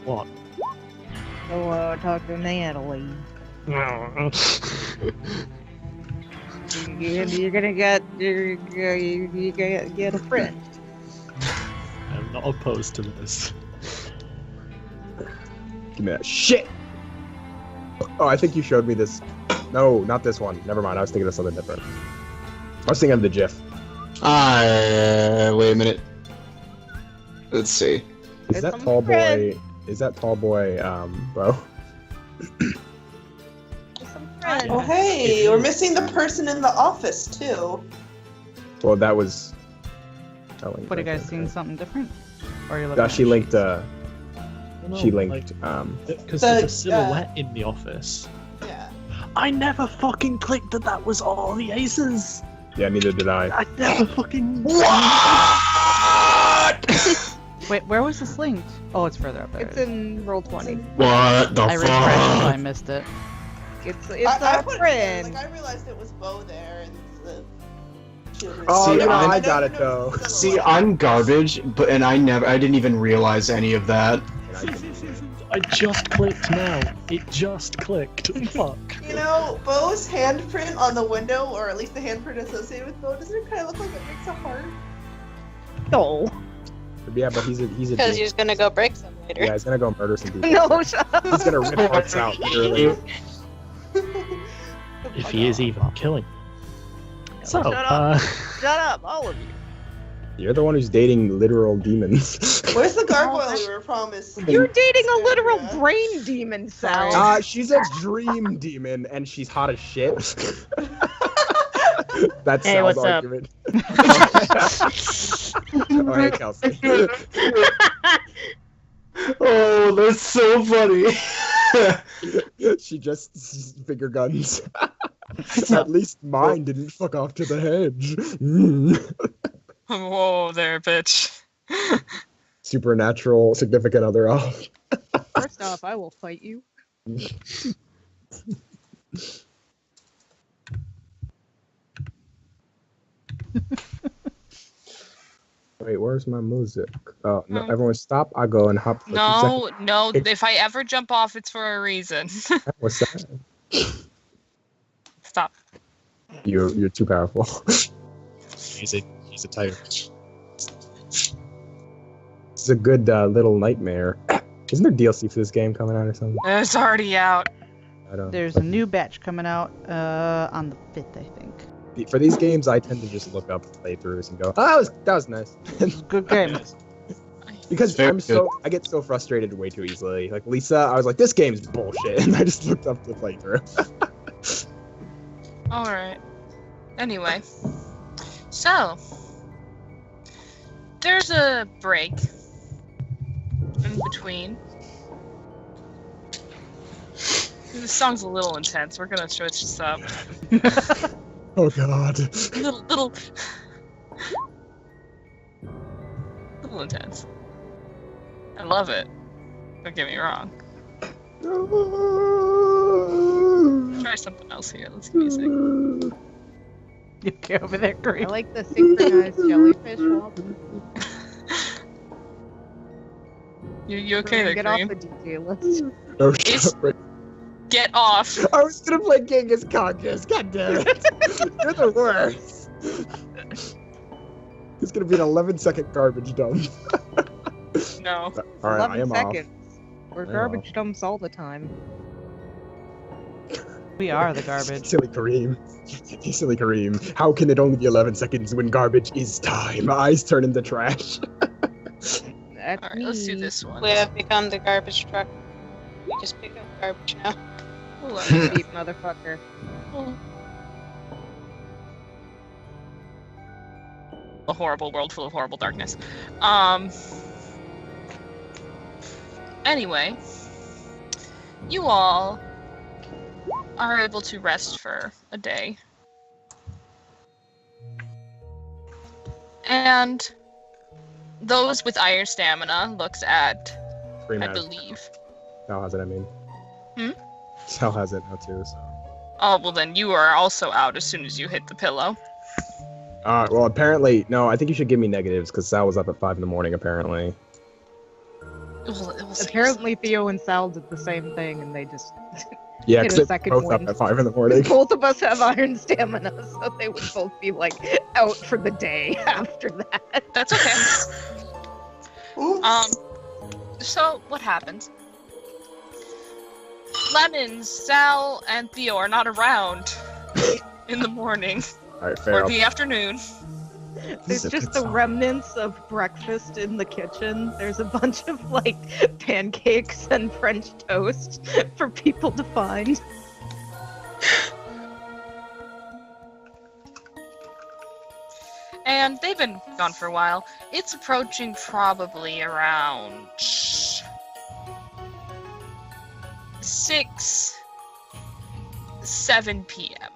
What? Go talk to Natalie. You're gonna get a friend. I'm not opposed to this. Give me that shit! Oh, I think you showed me this. No, not this one. Never mind, I was thinking of something different. I was thinking of the GIF. Wait a minute. Let's see. Is that tall boy... Is that tall boy, Bo? Oh, hey, we're missing the person in the office, too. Well, that was... What, you guys seen something different? Or are you looking No, she linked, she linked, Because there's a silhouette in the office. Yeah. I never fucking clicked that was all the aces! Yeah, neither did I. I never fucking... What?! Wait, where was this linked? Oh, it's further up there. It's in Roll20. What the I refreshed, so I fuck? missed it. It's I our put it, friend. like, I realized it was Bo there, and the... Oh, See, no, I I got it, though. See, I'm garbage, and I didn't even realize any of that. I just clicked now. It just clicked. Fuck. You know, Bo's handprint on the window, or at least the handprint associated with Bo, doesn't it kind of look like it makes a heart? No. Yeah, but he's a Because dick. he's gonna go break some later. Yeah, he's gonna go murder some people. No, shut up. He's gonna rip hearts out, literally. If he is even killing. So, Shut up. Shut up, all of you. You're the one who's dating literal demons. Where's the gargoyle we were promised? You're dating a literal Yeah. brain demon, Sal. She's a dream demon, and she's hot as shit. That's Hey, Sal's what's up? argument. Oh, hey, Kelsey. Oh, that's so funny. She just finger guns. At least mine didn't fuck off to the hedge. Whoa there, bitch. Supernatural significant other off. First off, I will fight you. Wait, where's my music? Oh, no, everyone stop. I go and hop for 2 seconds. No, if I ever jump off, it's for a reason. What's that? Stop. You're too powerful. he's a tyrant. It's a good little nightmare. Isn't there DLC for this game coming out or something? It's already out. I don't. There's a new batch coming out on the 5th, I think. For these games, I tend to just look up playthroughs and go, "Oh, that was nice." Good game. Because Very I get so frustrated way too easily. Like Lisa, I was like, "This game's bullshit," and I just looked up the playthrough. Alright. Anyway. So. There's a break. In between. This song's a little intense. We're gonna switch this up. Oh God. Little intense. I love it. Don't get me wrong. Try something else here. Let's get music. You get over there, I Green. like the synchronized jellyfish wobble. You okay there, Get Green? off the DJ list. Oh, It's- shit. Get off! I was gonna play Genghis Conquest. God damn it! You're the worst. It's gonna be an 11-second garbage dump. No. All right, 11 I am seconds. We're I am garbage dumps all the time. We are the garbage. Silly Kareem. Silly Kareem. How can it only be 11 seconds when garbage is time? Eyes turn into trash. That's Alright, let's do me. this one. We have become the garbage truck. We just pick up garbage now. Deep motherfucker. A horrible world full of horrible darkness. Anyway, you all are able to rest for a day. And those with iron stamina looks at, Kareem I has it. believe. Sal has it, I mean. Hmm? Sal has it now too, so. Oh, well then you are also out as soon as you hit the pillow. Well, apparently, no, I think you should give me negatives, because Sal was up at 5 in the morning, apparently. We'll see. Apparently, Theo and Sal did the same thing, and they just Yeah, hit because a they're second both wind. up at 5 in the morning. Both of us have iron stamina, so they would both be like out for the day after that. That's okay. Oops. So what happens? Lemons, Sal, and Theo are not around in the morning Alright, fair. or the afternoon. There's just the remnants of breakfast in the kitchen. There's a bunch of like pancakes and French toast for people to find. And they've been gone for a while. It's approaching probably around 7 p.m.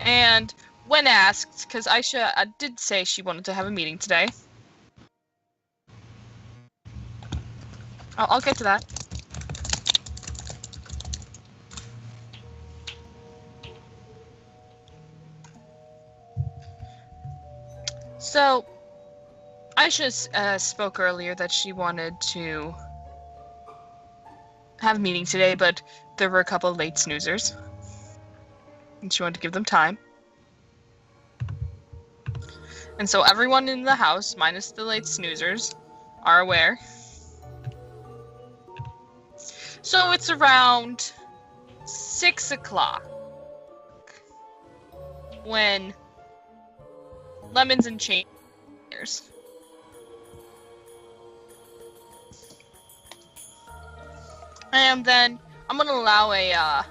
And when asked, because Aisha did say she wanted to have a meeting today. I'll get to that. So, Aisha spoke earlier that she wanted to have a meeting today, but there were a couple of late snoozers. And she wanted to give them time. And so everyone in the house, minus the late snoozers, are aware. So it's around 6 o'clock when Lemons and Chairs and then I'm gonna allow a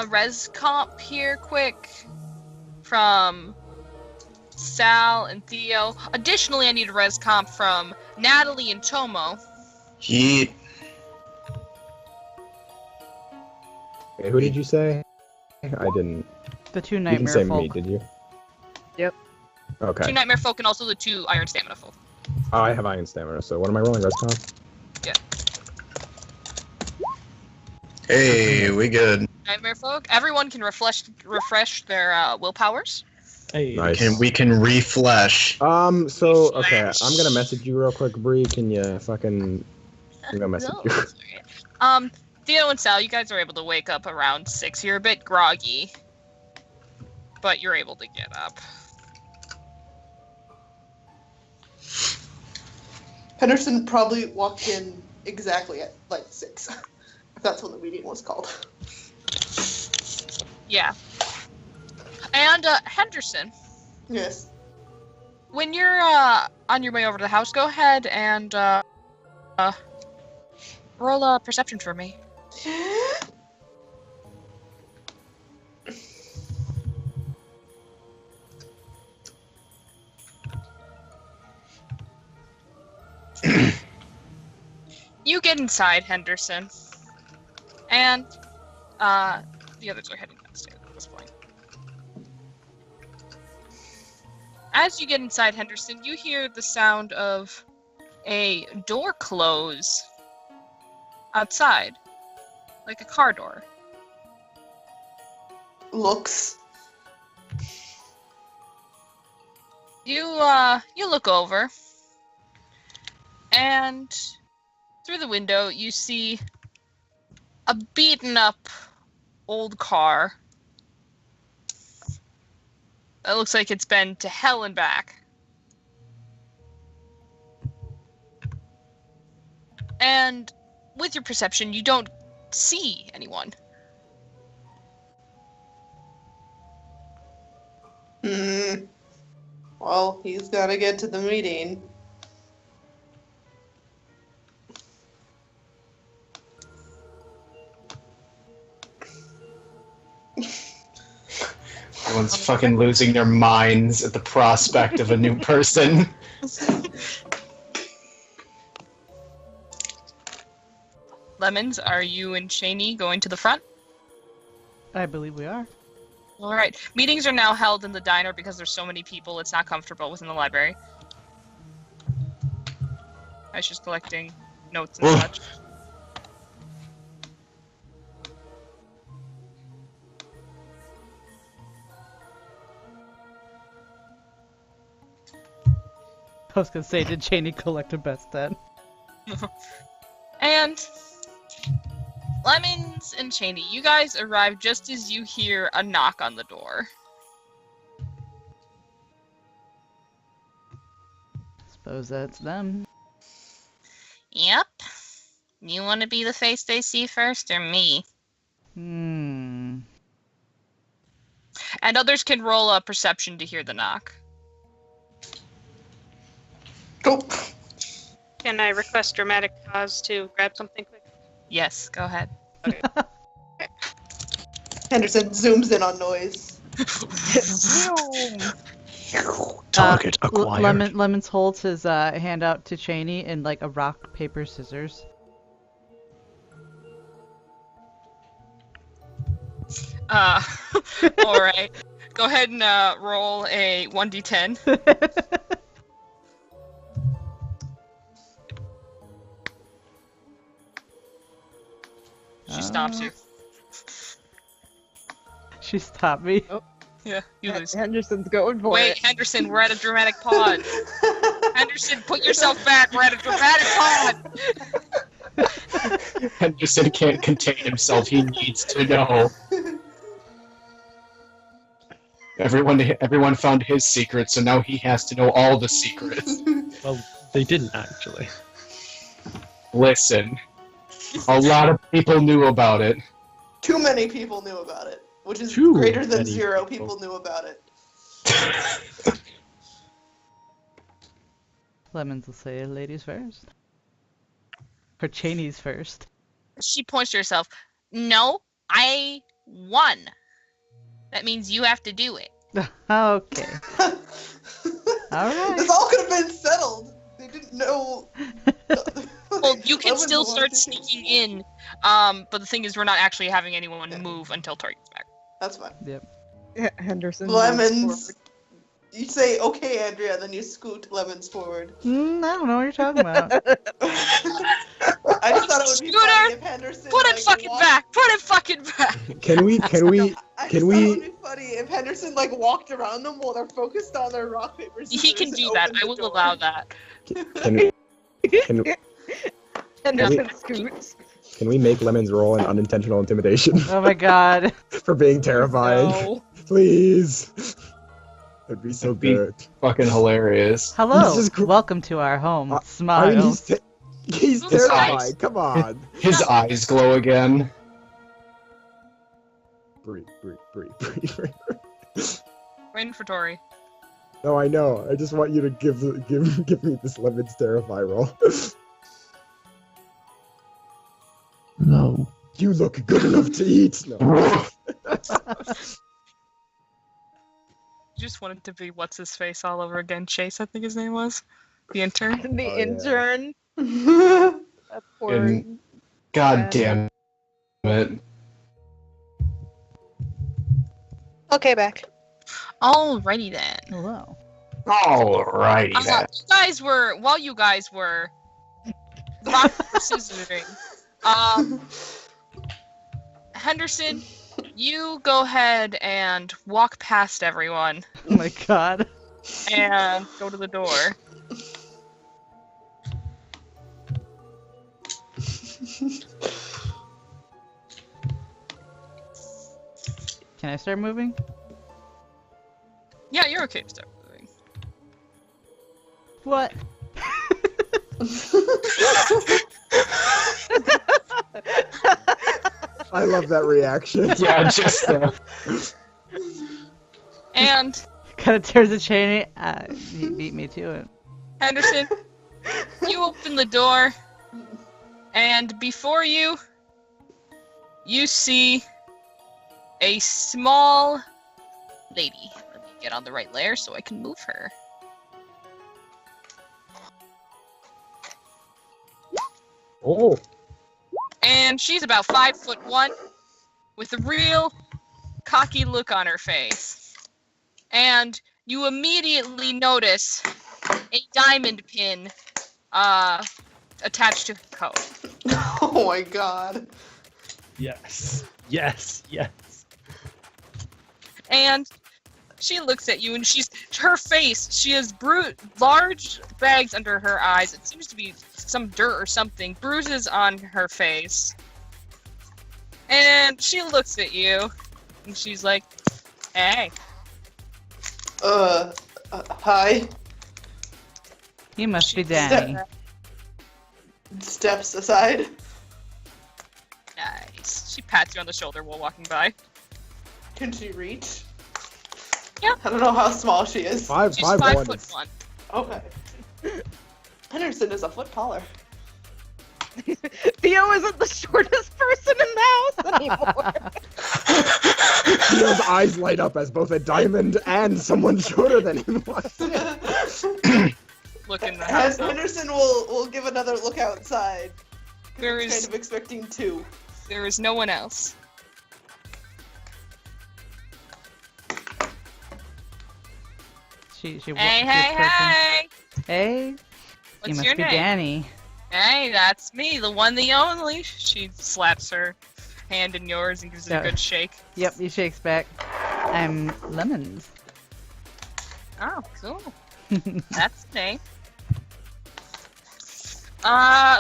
res comp here quick from Sal and Theo. Additionally, I need a res comp from Natalie and Tomo. Yeet. Okay, who did you say? I didn't. The 2 You didn't nightmare say folk. me, did you? Yep. Okay. 2 Nightmare Folk and also the 2 Iron Stamina Folk. Oh, I have iron stamina, so what am I rolling? Res comp? Hey, we good. Nightmare Folk. Everyone can refresh their willpowers. Hey, Nice. We can reflesh. So, okay, I'm gonna message you real quick, Bree. Can you fucking... I'm gonna message No, you. it's alright. Theo and Sal, you guys are able to wake up around 6. You're a bit groggy, but you're able to get up. Henderson probably walked in exactly at like 6. That's what the meeting was called. Yeah. And, Henderson, Yes. when you're, on your way over to the house, go ahead and, roll a perception for me. You get inside, Henderson. And, the others are heading downstairs at this point. As you get inside, Henderson, you hear the sound of a door close outside, like a car door. Looks. You look over, and through the window you see a beaten up old car that looks like it's been to hell and back. And with your perception, you don't see anyone. Well, he's gotta get to the meeting. Everyone's fucking losing their minds at the prospect of a new person. Lemons, are you and Shaney going to the front? I believe we are. All right. Meetings are now held in the diner because there's so many people. It's not comfortable within the library. I was just collecting notes and Ugh. such. I was gonna say, did Cheney collect a best then? And Lemons and Cheney, you guys arrive just as you hear a knock on the door. Suppose that's them. Yep. You want to be the face they see first, or me? Hmm. And others can roll a perception to hear the knock. Cool. Can I request dramatic pause to grab something quick? Yes, go ahead. Okay. Henderson zooms in on noise. Target acquired. Lemons holds his hand out to Cheney in like a rock, paper, scissors. Alright. Go ahead and roll a 1d10. She stops you. She stopped me. Yeah, you lose. Henderson's going for Wait, it. Henderson, we're at a dramatic pause. Henderson, put yourself back. We're at a dramatic pause. Henderson can't contain himself. He needs to know. Everyone found his secret, so now he has to know all the secrets. Well, they didn't actually. Listen, a lot of people knew about it. Too many people knew about it, which is Too greater than many 0 people. people knew about it. Lemons will say ladies first. Or Cheney's first. She points to herself. No, I won. That means you have to do it. Okay. Alright. This all could have been settled. They didn't know. Well, you can Lemons still will start want to- sneaking in, but the thing is we're not actually having anyone move until Tori gets back. That's fine. Henderson. Lemons. You say, okay, Andrea, then you scoot Lemons forward. I don't know what you're talking about. I just thought it would be Scooter, funny if Henderson. Put it like, fucking walked- back! Put it fucking back! Can we? I just Can thought it we? would be funny if Henderson like walked around them while they're focused on their rock paper scissors. He can and do that. opened I the will door. allow that. Henderson we- scoots. Can we make Lemons roll an unintentional intimidation Oh my god. for being terrified? No. Please. That'd be so It'd be- good. Fucking hilarious. Hello. This is gr- Welcome to our home. I Smile. mean, he's His terrified. eyes. Come on. His eyes glow again. Breathe. Waiting for Tori. No, I know. I just want you to give me this Lemons terrify roll. No. You look good enough to eat. No. Just wanted to be what's his face all over again. Chase, I think his name was. The intern. The Oh, yeah. intern. That poor. And- God damn it. Okay, back. Alrighty then. Hello. Alrighty then. While you guys were rock paper scissoring, Henderson, you go ahead and walk past everyone Oh my god. and go to the door. Can I start moving? Yeah, you're okay to start moving. What? I love that reaction. Yeah, just And Kind of tears the Cheney. He beat me to it. Henderson, you open the door, and before you, you see a small lady. Let me get on the right layer so I can move her. Oh. And she's about 5'1", with a real cocky look on her face. And you immediately notice a diamond pin attached to her coat. Oh my god. Yes. Yes. Yes. And She looks at you and her face, she has large bags under her eyes. It seems to be some dirt or something. Bruises on her face. And she looks at you and she's like, hey. Hi. You must be Danny. Steps aside. Nice. She pats you on the shoulder while walking by. Can she reach? Yeah. I don't know how small she is. She's 5'1". Okay. Henderson is a foot taller. Theo isn't the shortest person in the house anymore. Theo's eyes light up as both a diamond and someone shorter than him was. Look in the house. Henderson will give another look outside. There He's is kind of expecting two. there is no one else. She Hey. Hey, What's you must your be name? Danny. Hey, that's me, the one, the only. She slaps her hand in yours and gives it a Yeah. good shake. Yep, he shakes back. I'm Lemons. Oh, cool. That's the name.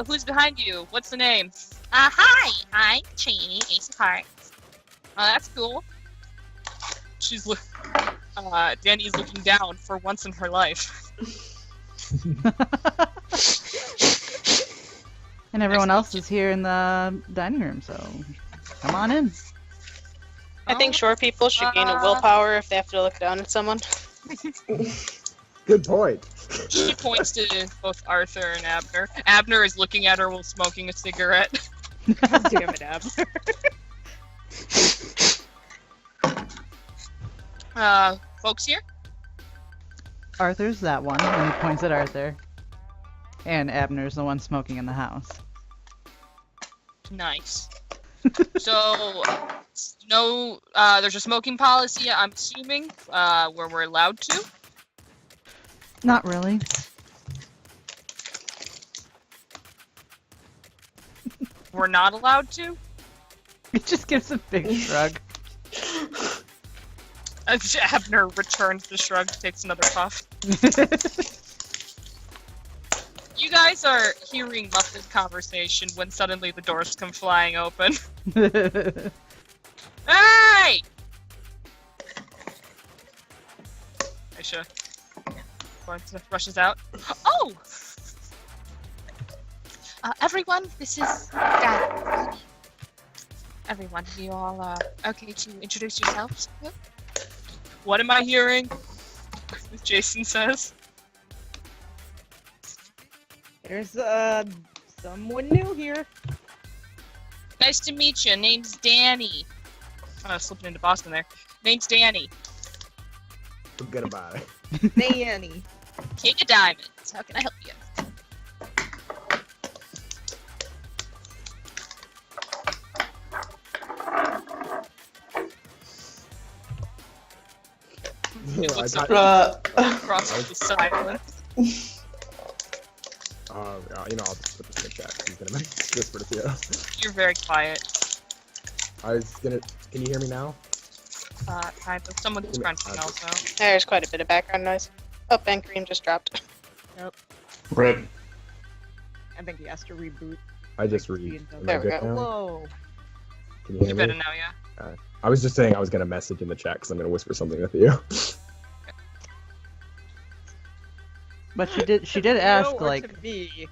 Who's behind you? What's the name? Hi, I'm Cheney, Ace of Hearts. Oh, that's cool. Danny's looking down for once in her life. And everyone else is here in the dining room, so come on in. I think short people should gain a willpower if they have to look down at someone. Good point. She points to both Arthur and Abner. Abner is looking at her while smoking a cigarette. Damn it, Abner. Folks here? Arthur's that one, and he points at Arthur. And Abner's the one smoking in the house. Nice. So, there's a smoking policy, I'm assuming, where we're allowed to. Not really. We're not allowed to. It just gives a big shrug. Abner returns the shrug, takes another puff. You guys are hearing muffled conversation when suddenly the doors come flying open. Hey! Aisha rushes out. Oh! Everyone, this is Dad. Everyone, you all okay to introduce yourselves? Yep. What am I hearing? Jason says. There's someone new here. Nice to meet you. Name's Danny. Oh, slipping into Boston there. Name's Danny. Goodbye. Danny. King of Diamonds. How can I help you? It looks across the silence. I'll just put this in the chat. He's gonna whisper to Theo. You're very quiet. Can you hear me now? Kind of. Someone's crunching also. There's quite a bit of background noise. Oh, Ben Cream just dropped. Rip. I think he has to reboot. I just read. Am I There we good go. now? Whoa. Can you hear You me? better know, yeah. I was just saying I was gonna message in the chat because I'm gonna whisper something with you. But she did ask, No, or like, to me.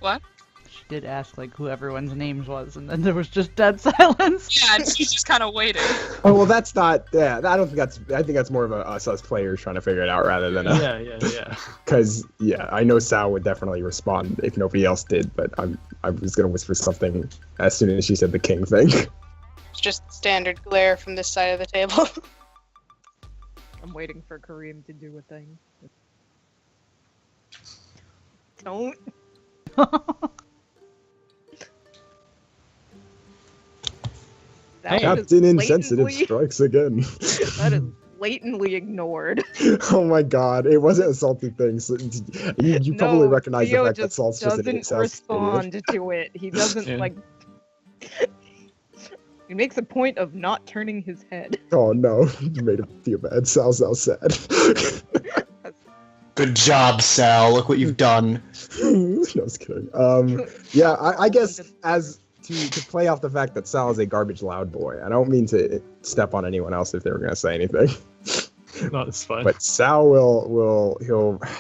What? she did ask, like, who everyone's names was, and then there was just dead silence. Yeah, and she's just kind of waiting. Oh well, that's not. Yeah, I don't think that's. I think that's more of us as players trying to figure it out rather than a. Yeah. Because I know Sal would definitely respond if nobody else did, but I was gonna whisper something as soon as she said the king thing. It's just standard glare from this side of the table. I'm waiting for Kareem to do a thing. Don't. That is Captain Insensitive blatantly- strikes again. That is blatantly ignored. Oh my god, it wasn't a salty thing. So you probably No, recognize Theo the fact that just salt's just an doesn't respond to it. He doesn't Yeah. like. He makes a point of not turning his head. Oh no, you made him feel bad. Sal's now sad. Good job, Sal. Look what you've done. No, I was kidding. Yeah, I guess as to play off the fact that Sal is a garbage loud boy, I don't mean to step on anyone else if they were gonna say anything. No, it's fine. But Sal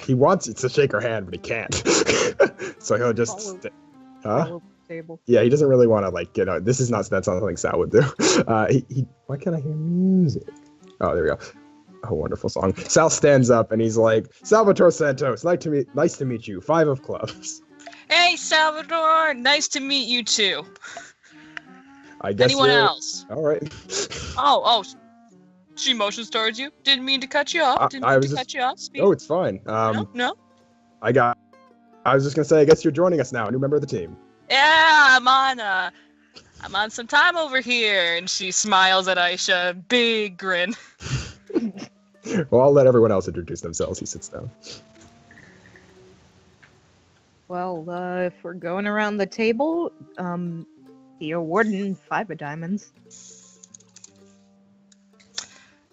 he wants to shake her hand, but he can't. So he'll just huh? Table. Yeah, he doesn't really want to like this is not that's not something Sal would do. Why can't I hear music? Oh, there we go. A wonderful song. Sal stands up and he's like, Salvatore Santos, nice to meet you. 5 of clubs. Hey, Salvador! Nice to meet you too. I guess Anyone else? All right. Oh. She motions towards you. Didn't mean to cut you off. Cut you off. Speak. Oh, it's fine. No. I was just gonna say, I guess you're joining us now, a new member of the team. Yeah, I'm on some time over here. And she smiles at Aisha, big grin. Well, I'll let everyone else introduce themselves. He sits down. Well, if we're going around the table, the warden 5 of diamonds.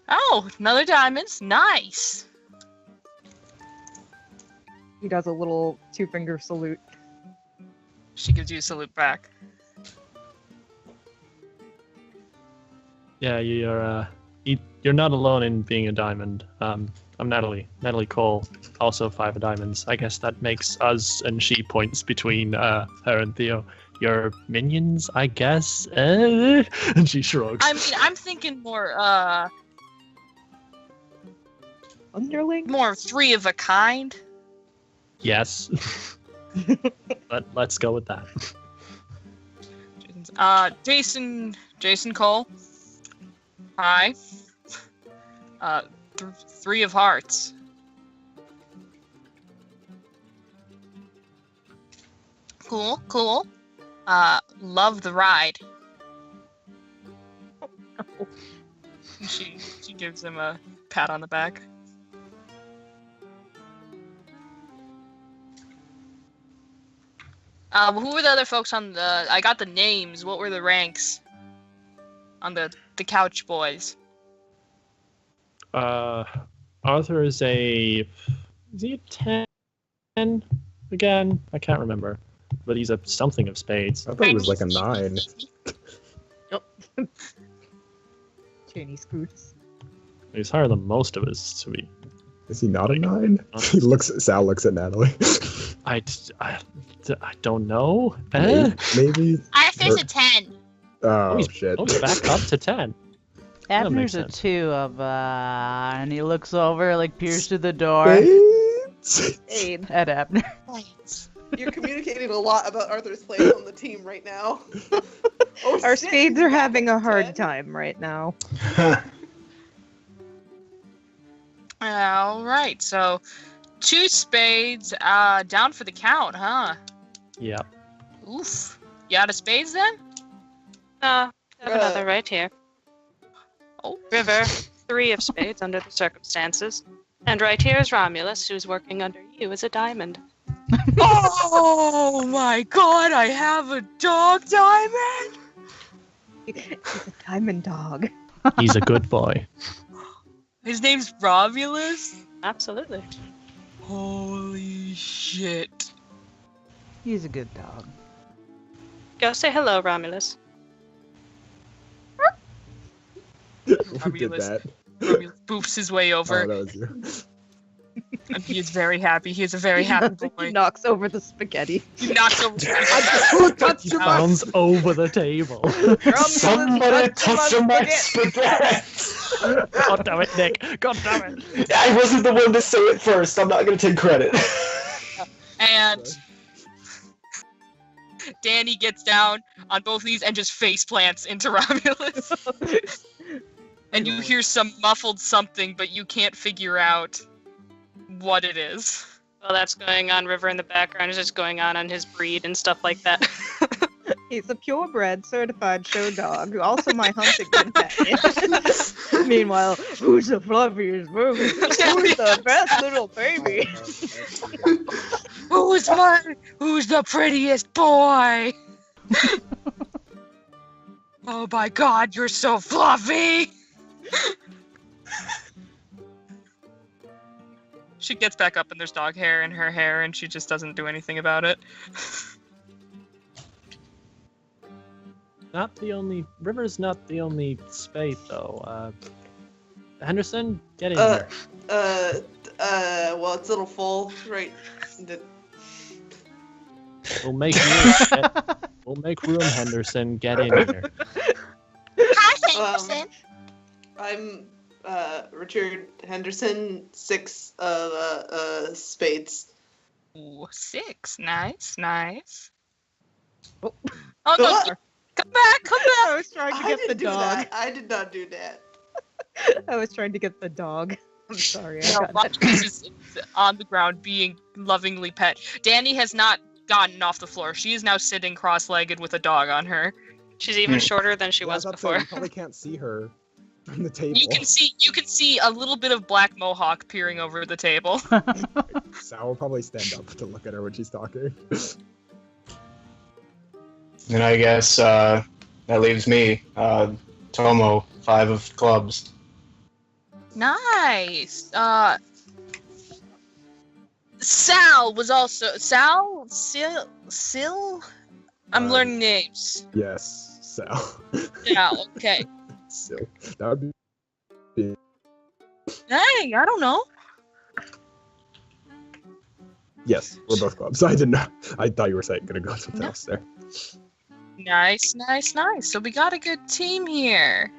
Oh, another diamonds. Nice. He does a little 2-finger salute. She gives you a salute back. Yeah, you're not alone in being a diamond. I'm Natalie Cole, also 5 of diamonds. I guess that makes us, and she points between her and Theo, your minions, I guess. And she shrugs. I mean, I'm thinking more Underling? more 3 of a kind. Yes. Let's go with that. Jason Cole. Hi. 3 of hearts. Cool. Love the ride. She gives him a pat on the back. Who were the other folks on the... I got the names. What were the ranks? On the couch boys. Arthur is he a 10 again? I can't remember. But he's a something of spades. I thought it was like a 9. Cheney scoots. He's higher than most of us to be. Is he not a 9? Sal looks at Natalie. I don't know. Maybe. Arthur's a 10. Oh, shit. He's back up to 10. Abner's a 2 of, and he looks over, like, peers through the door Abe. at Abner. You're communicating a lot about Arthur's place on the team right now. Oh, Our shit, spades he's are back having to a hard 10. time right now. All right, so 2 spades, down for the count, huh? Yeah. Oof. You out of spades then? I have another right here. Oh. River, 3 of spades under the circumstances. And right here is Romulus, who's working under you as a diamond. Oh my god, I have a dog diamond? He's a diamond dog. He's a good boy. His name's Romulus? Absolutely. Holy shit. He's a good dog. Go say hello, Romulus. Who did Romulus. that? Romulus boofs his way over. Oh, that was you. And he is very happy. He is a very happy He boy. knocks over the spaghetti. He knocks over Who touched He your bounds over the table. Somebody touched my spaghetti! God damn it, Nick. God damn it. I wasn't the one to say it first. I'm not going to take credit. And Danny gets down on both knees and just face plants into Romulus. And you hear some muffled something, but you can't figure out what it is. Well, that's going on. River in the background is just going on his breed and stuff like that. He's a purebred certified show dog, also my hunting companion. Meanwhile, who's the fluffiest baby? Who's the best little baby? Who's the prettiest boy? Oh my god, you're so fluffy! She gets back up and there's dog hair in her hair and she just doesn't do anything about it. River's not the only spade though. Henderson, get in here. Well, it's a little full, right? We'll make room. We'll make room, Henderson. Get in here. Hi, Henderson. I'm Richard Henderson, 6 spades. Ooh, 6. Nice, nice. Oh. Oh no, What? come back! I was trying to get the dog. I did not do that. I was trying to get the dog. I'm sorry. I No, got Rodgers is on the ground being lovingly pet. Danny has not gotten off the floor. She is now sitting cross-legged with a dog on her. She's even shorter than she was before. You probably can't see her from the table. You can see a little bit of black mohawk peering over the table. Sal will probably stand up to look at her when she's talking. And I guess that leaves me, Tomo, 5 of clubs. Nice. Sal was also Sil. I'm learning names. Yes, Sal. Yeah. Okay. So that would be. Hey, I don't know. Yes, we're both clubs. I didn't know. I thought you were saying gonna go something else there. Nice. So we got a good team here.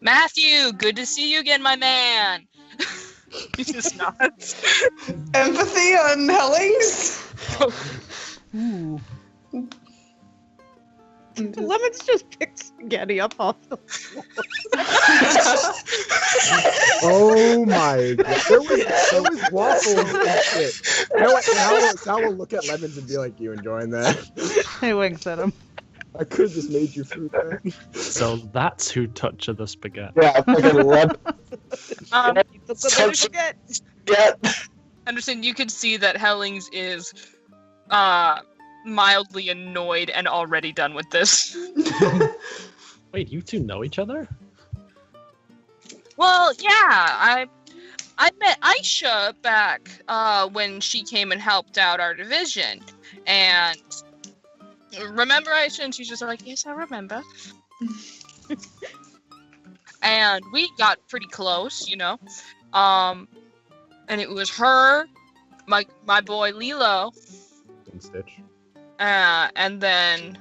Matthew, good to see you again, my man. He just nods. Empathy on Hellings? Ooh. Lemons just picked spaghetti up off the floor. Oh my god. There was waffles and shit. You know what? Sal will look at Lemons and be like, you enjoying that? He winks at him. I could have just made you fruit that. So that's who touched the spaghetti. Yeah, fucking lemon. Anderson, you could see that Hellings is mildly annoyed and already done with this. Wait, you two know each other? Well, yeah, I met Aisha back when she came and helped out our division, and remember Aisha? And she's just like, yes, I remember. And we got pretty close, you know. And it was her, my boy Lilo, And Stitch. and then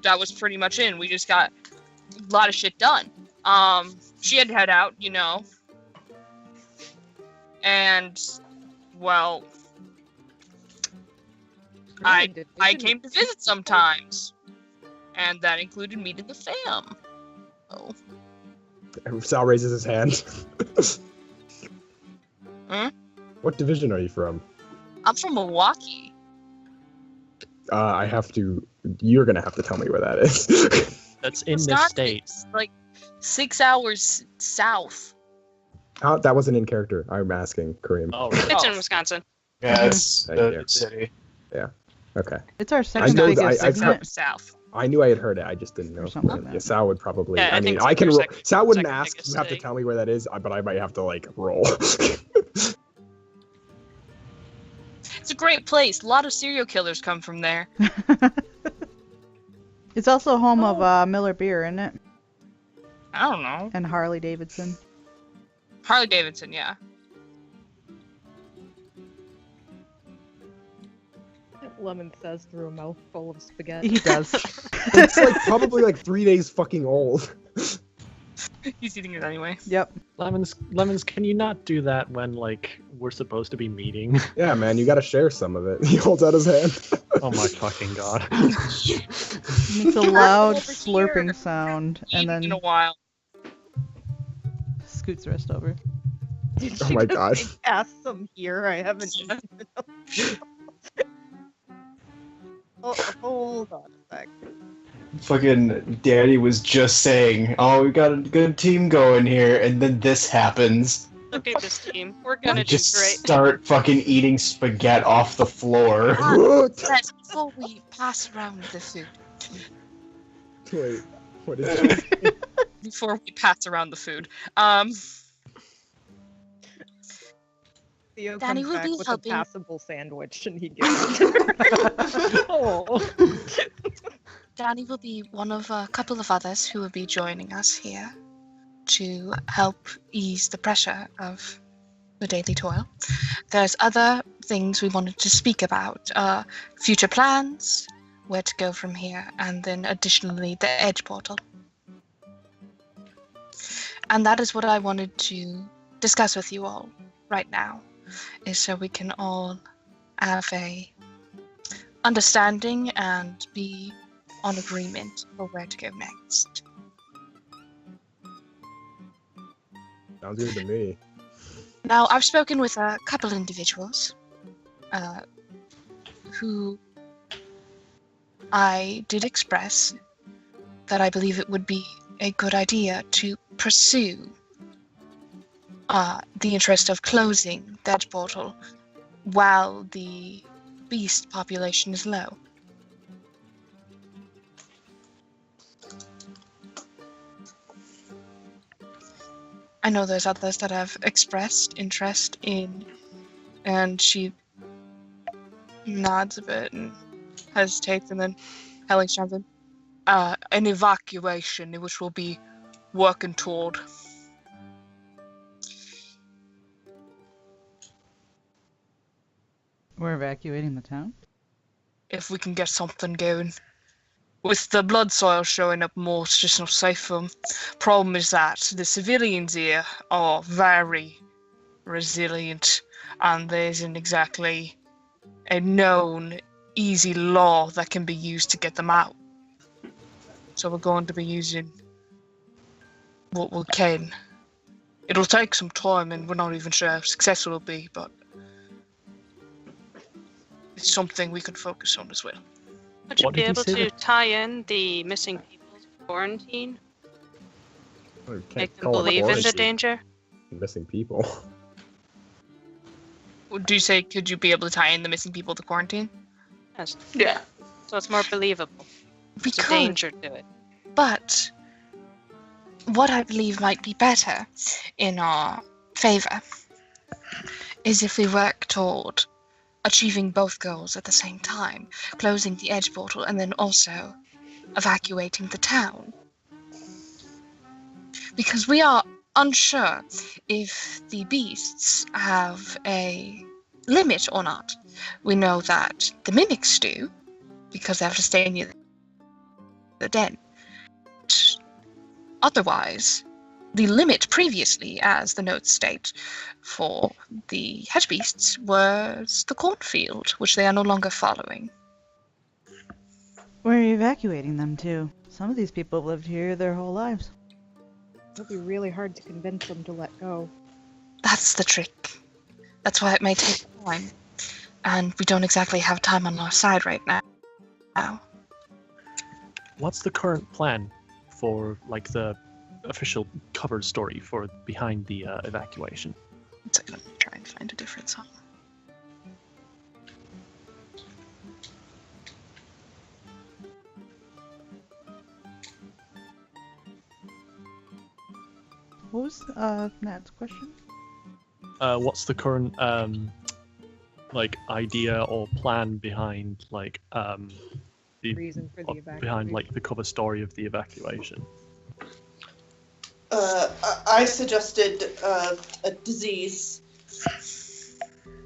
that was pretty much it. We just got a lot of shit done. She had to head out, you know. And well, I came to visit sometimes, and that included meeting the fam. Oh. Sal raises his hand. Hmm? What division are you from? I'm from Milwaukee. You're gonna have to tell me where that is. That's in the Wisconsin. States. It's like 6 hours south. That wasn't in character. I'm asking Kareem. Oh, really? It's in Wisconsin. Yeah, it's Thank the you. city. Okay. It's our second know biggest, that isn't it? South. I knew I had heard it. I just didn't know. Or something like that. Yeah, Sal would probably. Yeah, I I mean, think I can. it's Roll. your Sal wouldn't second ask. biggest You have to state. tell me where that is, but I might have to like roll. It's a great place. A lot of serial killers come from there. It's also home of Miller Beer, isn't it? I don't know. And Harley Davidson. Harley Davidson, yeah. Lemon says through a mouthful of spaghetti. He does. It's like probably like 3 days fucking old. He's eating it anyway. Yep. Lemons, can you not do that when, like, we're supposed to be meeting? Yeah, man, you gotta share some of it. He holds out his hand. Oh my fucking god. He makes a loud Over here. slurping sound and Eaten in a then while. scoots the rest over. Did Oh she my just God. say, pass some here? I haven't eaten them. Oh, hold on a sec. Fucking Daddy was just saying, oh, we got a good team going here, and then this happens. Look at this team. We're gonna do Just great. start fucking eating spaghetti off the floor. Says before we pass around the food. Wait, what is that? Before we pass around the food. Theo Danny comes will back be with helping- a passable sandwich and he gives it to her. Oh. Danny will be one of a couple of others who will be joining us here to help ease the pressure of the daily toil. There's other things we wanted to speak about. Future plans, where to go from here, and then additionally the edge portal. And that is what I wanted to discuss with you all right now, is so we can all have a understanding and be on agreement for where to go next. Sounds good to me. Now, I've spoken with a couple individuals who I did express that I believe it would be a good idea to pursue the interest of closing that portal while the beast population is low. I know there's others that have expressed interest in, and she nods a bit and hesitates, and then Helly chimes in. An evacuation, which we'll be working toward. We're evacuating the town? If we can get something going. With the blood soil showing up more, it's just not safe for them. Problem is that the civilians here are very resilient, and there isn't exactly a known, easy law that can be used to get them out. So we're going to be using what we can. It'll take some time, and we're not even sure how successful it'll be, but it's something we can focus on as well. Would you What be did you able say to that- tie in the missing people's quarantine? Oh, you can't Make them call it believe in the quarantine. danger? Missing people. Do you say, could you be able to tie in the missing people to quarantine? Yes. Yeah. So it's more believable. We There's a could, danger to it. but what I believe might be better in our favor is if we work toward achieving both goals at the same time, closing the edge portal and then also evacuating the town. Because we are unsure if the beasts have a limit or not. We know that the mimics do, because they have to stay near the den. Otherwise, the limit previously, as the notes state, for the hedge beasts was the cornfield, which they are no longer following. Where are you evacuating them to? Some of these people have lived here their whole lives. It'll be really hard to convince them to let go. That's the trick. That's why it may take time. And we don't exactly have time on our side right now. What's the current plan for like the official cover story for behind the evacuation? One second, let me try and find a different song. What was Nat's question? What's the current like idea or plan behind like the Reason for the evacuation. behind like the cover story of the evacuation? I suggested a disease.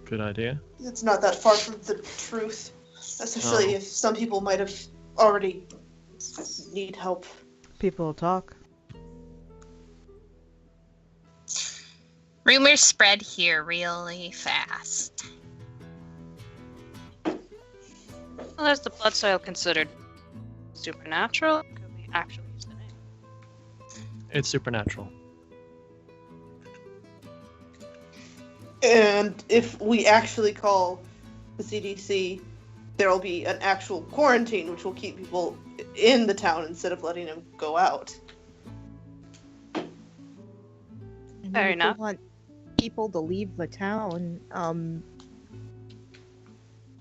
Good idea. It's not that far from the truth, especially if some people might have already need help. People talk. Rumors spread here really fast. Well, is the blood soil considered supernatural? Could we actually use the name? It's supernatural. And if we actually call the CDC, there will be an actual quarantine, which will keep people in the town instead of letting them go out. And Fair if we enough. want people to leave the town.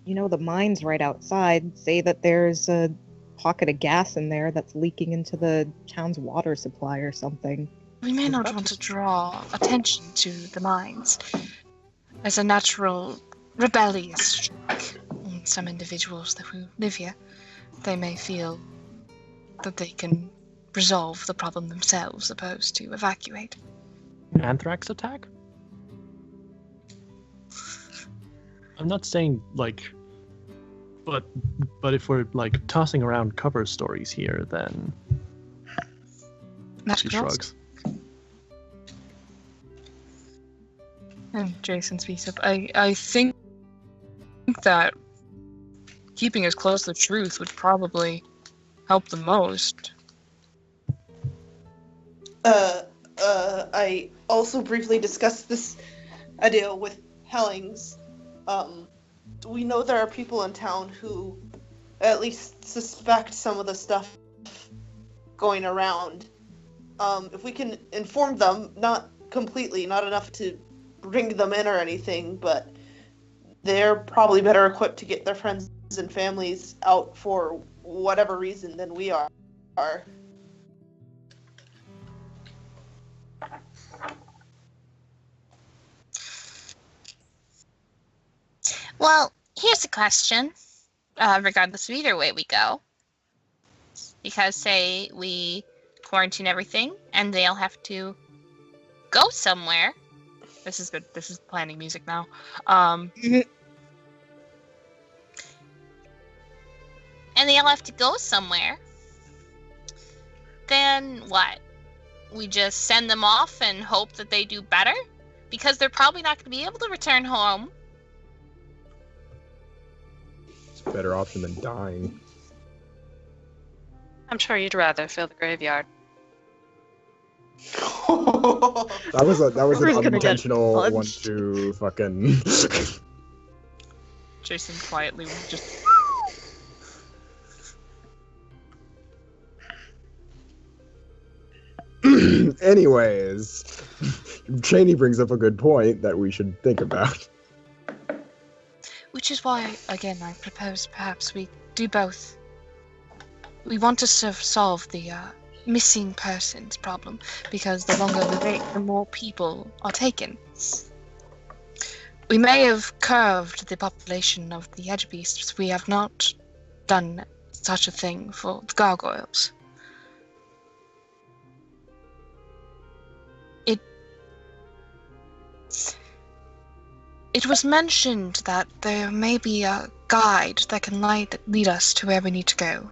The mines right outside say that there's a pocket of gas in there that's leaking into the town's water supply or something. We may not want to draw attention to the mines as a natural rebellious streak on some individuals who live here. They may feel that they can resolve the problem themselves opposed to evacuate. An anthrax attack? I'm not saying, but if we're, tossing around cover stories here, then... She shrugs. And Jason speaks up. I think that keeping as close to the truth would probably help the most. I also briefly discussed this idea with Hellings. We know there are people in town who at least suspect some of the stuff going around. If we can inform them, not completely, not enough to bring them in or anything, but they're probably better equipped to get their friends and families out for whatever reason than we are. Well, here's a question, regardless of either way we go. Because, say, we quarantine everything, and they'll have to go somewhere. This is good. This is planning music now. And they'll have to go somewhere. Then what? We just send them off and hope that they do better? Because they're probably not going to be able to return home. It's a better option than dying. I'm sure you'd rather fill the graveyard. That was an Whoever's gonna get unintentional one punched. to fucking. Jason quietly just... Anyways, Cheney brings up a good point that we should think about. Which is why, again, I propose perhaps we do both. We want to solve the missing persons problem, because the longer we wait, the more people are taken. We may have curved the population of the edge beasts, we have not done such a thing for the gargoyles. It was mentioned that there may be a guide that can lead us to where we need to go.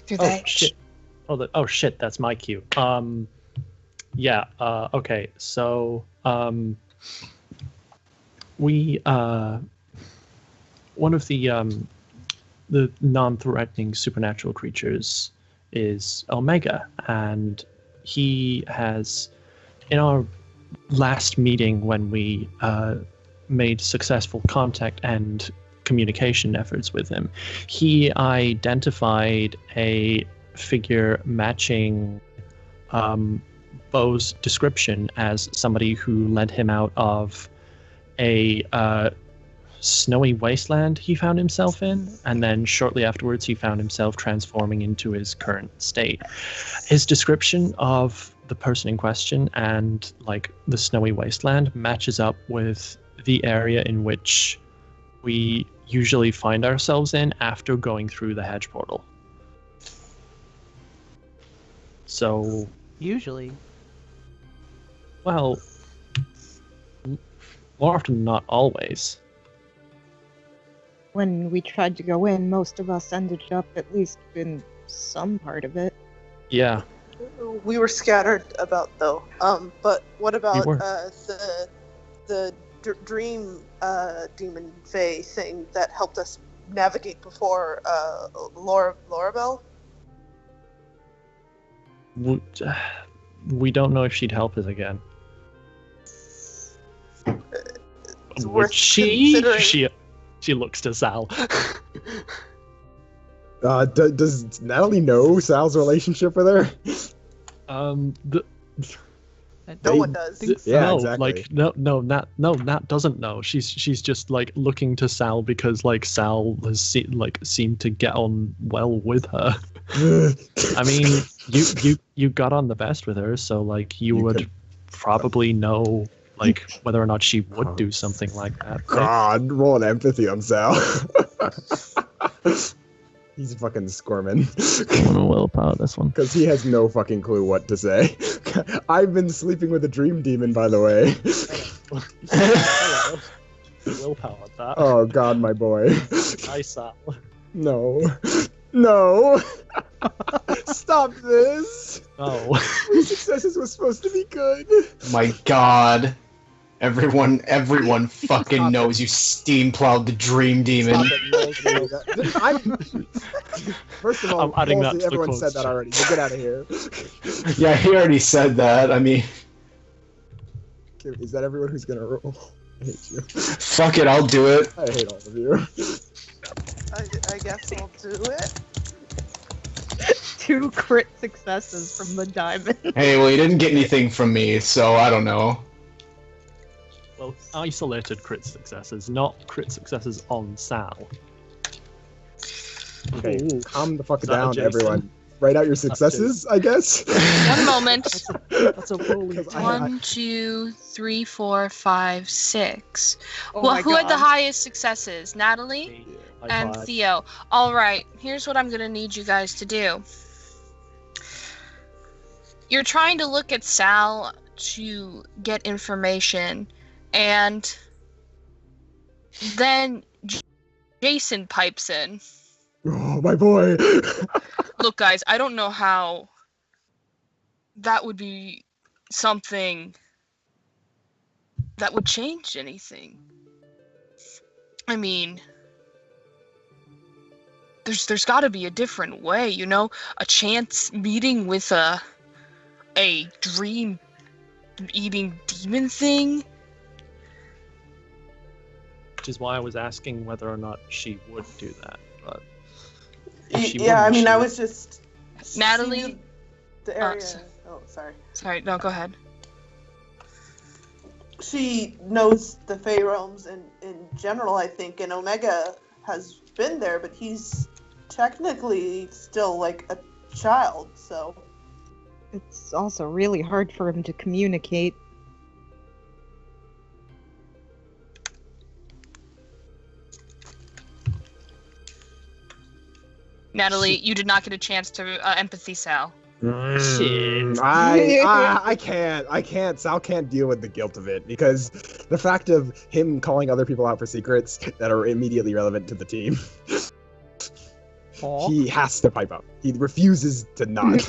Through the edge. Shit. Oh shit, that's my cue. Yeah, okay, so, we, one of the non-threatening supernatural creatures is Omega, and he has, in our last meeting when we made successful contact and communication efforts with him, he identified a figure matching Bo's description as somebody who led him out of a snowy wasteland he found himself in, and then shortly afterwards he found himself transforming into his current state. His description of the person in question and the snowy wasteland matches up with the area in which we usually find ourselves in after going through the hedge portal. So, Usually. well, more often than not, always. When we tried to go in, most of us ended up at least in some part of it. Yeah. We were scattered about though. But what about were. the dream demon fae thing that helped us navigate before Lorabelle? We don't know if she'd help us again. It's Would worth she? considering. She looks to Sal. Does Natalie know Sal's relationship with her? No one does. Yeah, no, exactly. like Nat doesn't know. She's just like looking to Sal because like Sal has seemed to get on well with her. I mean, you got on the best with her, so like you would could- probably know like whether or not she would do something like that. Right? God, roll an empathy on Sal. He's fucking squirming. I'm gonna willpower this one. Because he has no fucking clue what to say. I've been sleeping with a dream demon, by the way. Willpower that. Oh God, my boy. Nice, Sal. No. No. Stop this. Oh. These successes was supposed to be good. My God. Everyone fucking knows you steam plowed the dream demon. First of all, I'm adding that Halsey, to the everyone quotes said that chat. already. So get out of here. Yeah, he already said that. I mean, Is that everyone who's gonna roll? I hate you. fuck it, I'll do it. I hate all of you. I guess I'll do it. 2 crit successes from the diamond. Hey, well, you didn't get anything from me, so I don't know. Well, isolated crit successes, not crit successes on Sal. Okay, Ooh. calm the fuck Is that down, adjacent? everyone. Write out your successes, I guess. 1 moment. That's a holy. 'Cause I- 1, 2, 3, 4, 5, 6. Oh Well, my who had the God. highest successes? Natalie and Theo. All right, here's what I'm going to need you guys to do. You're trying to look at Sal to get information, and then Jason pipes in. Oh, my boy. Look, guys, I don't know how that would be something that would change anything. I mean, there's got to be a different way, you know? A chance meeting with a dream-eating demon thing? Which is why I was asking whether or not she would do that. But she Yeah, I wouldn't, mean, she I would. was just. Natalie? she knew the area. so- Oh, sorry. Sorry, no, go ahead. She knows the Fey realms in general, I think, and Omega has been there, but he's technically still like a child, so. It's also really hard for him to communicate. Natalie, you did not get a chance to empathy Sal. Shit. I can't. Sal can't deal with the guilt of it because the fact of him calling other people out for secrets that are immediately relevant to the team, he has to pipe up. He refuses to not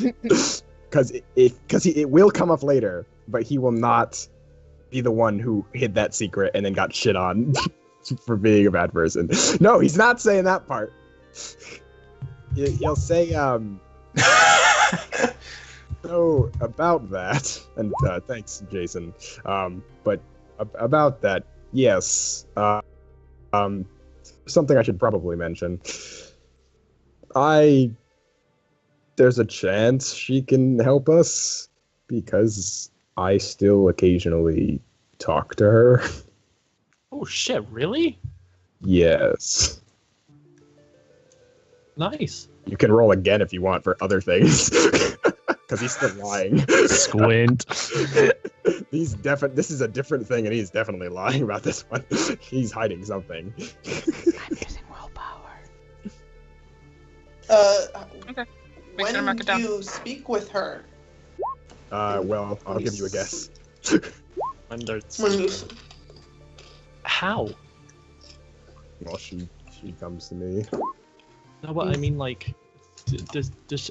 because it will come up later, but he will not be the one who hid that secret and then got shit on for being a bad person. No, he's not saying that part. He'll say, so about that, and thanks, Jason. But about that, yes. Something I should probably mention. There's a chance she can help us because I still occasionally talk to her. Oh shit! Really? Yes. Nice. You can roll again if you want for other things. Because he's still lying. Squint. This is a different thing, and he's definitely lying about this one. He's hiding something. I'm using willpower. Okay. Make sure to When mark it down. you speak with her, Well, I'll give you a guess. And there's when you how? Well, she comes to me. No, but I mean, like,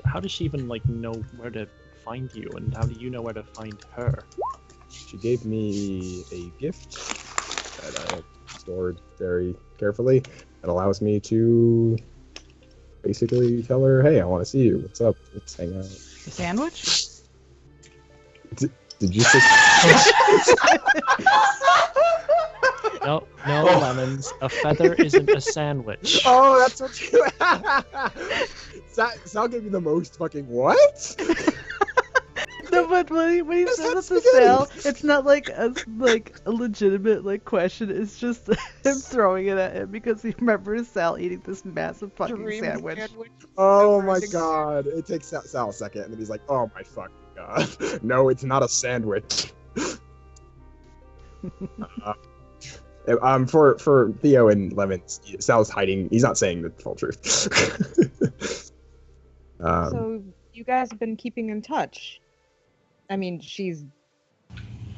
how does she even like know where to find you, and how do you know where to find her? She gave me a gift that I have stored very carefully. That allows me to basically tell her, "Hey, I want to see you. What's up? Let's hang out." The sandwich? Did you say? No, lemons. A feather isn't a sandwich. Oh, that's what you. Sal gave me the most fucking what? No, but And when he Just says had it to spaghetti. Sal, it's not like a legitimate like question. It's just him throwing it at him because he remembers Sal eating this massive fucking Dream sandwich. Oh my Never-ending- god. It takes Sal a second, and then he's like, oh my fucking god. No, it's not a sandwich. For Theo and Lemon, Sal's hiding. He's not saying the full truth. So you guys have been keeping in touch. I mean, she's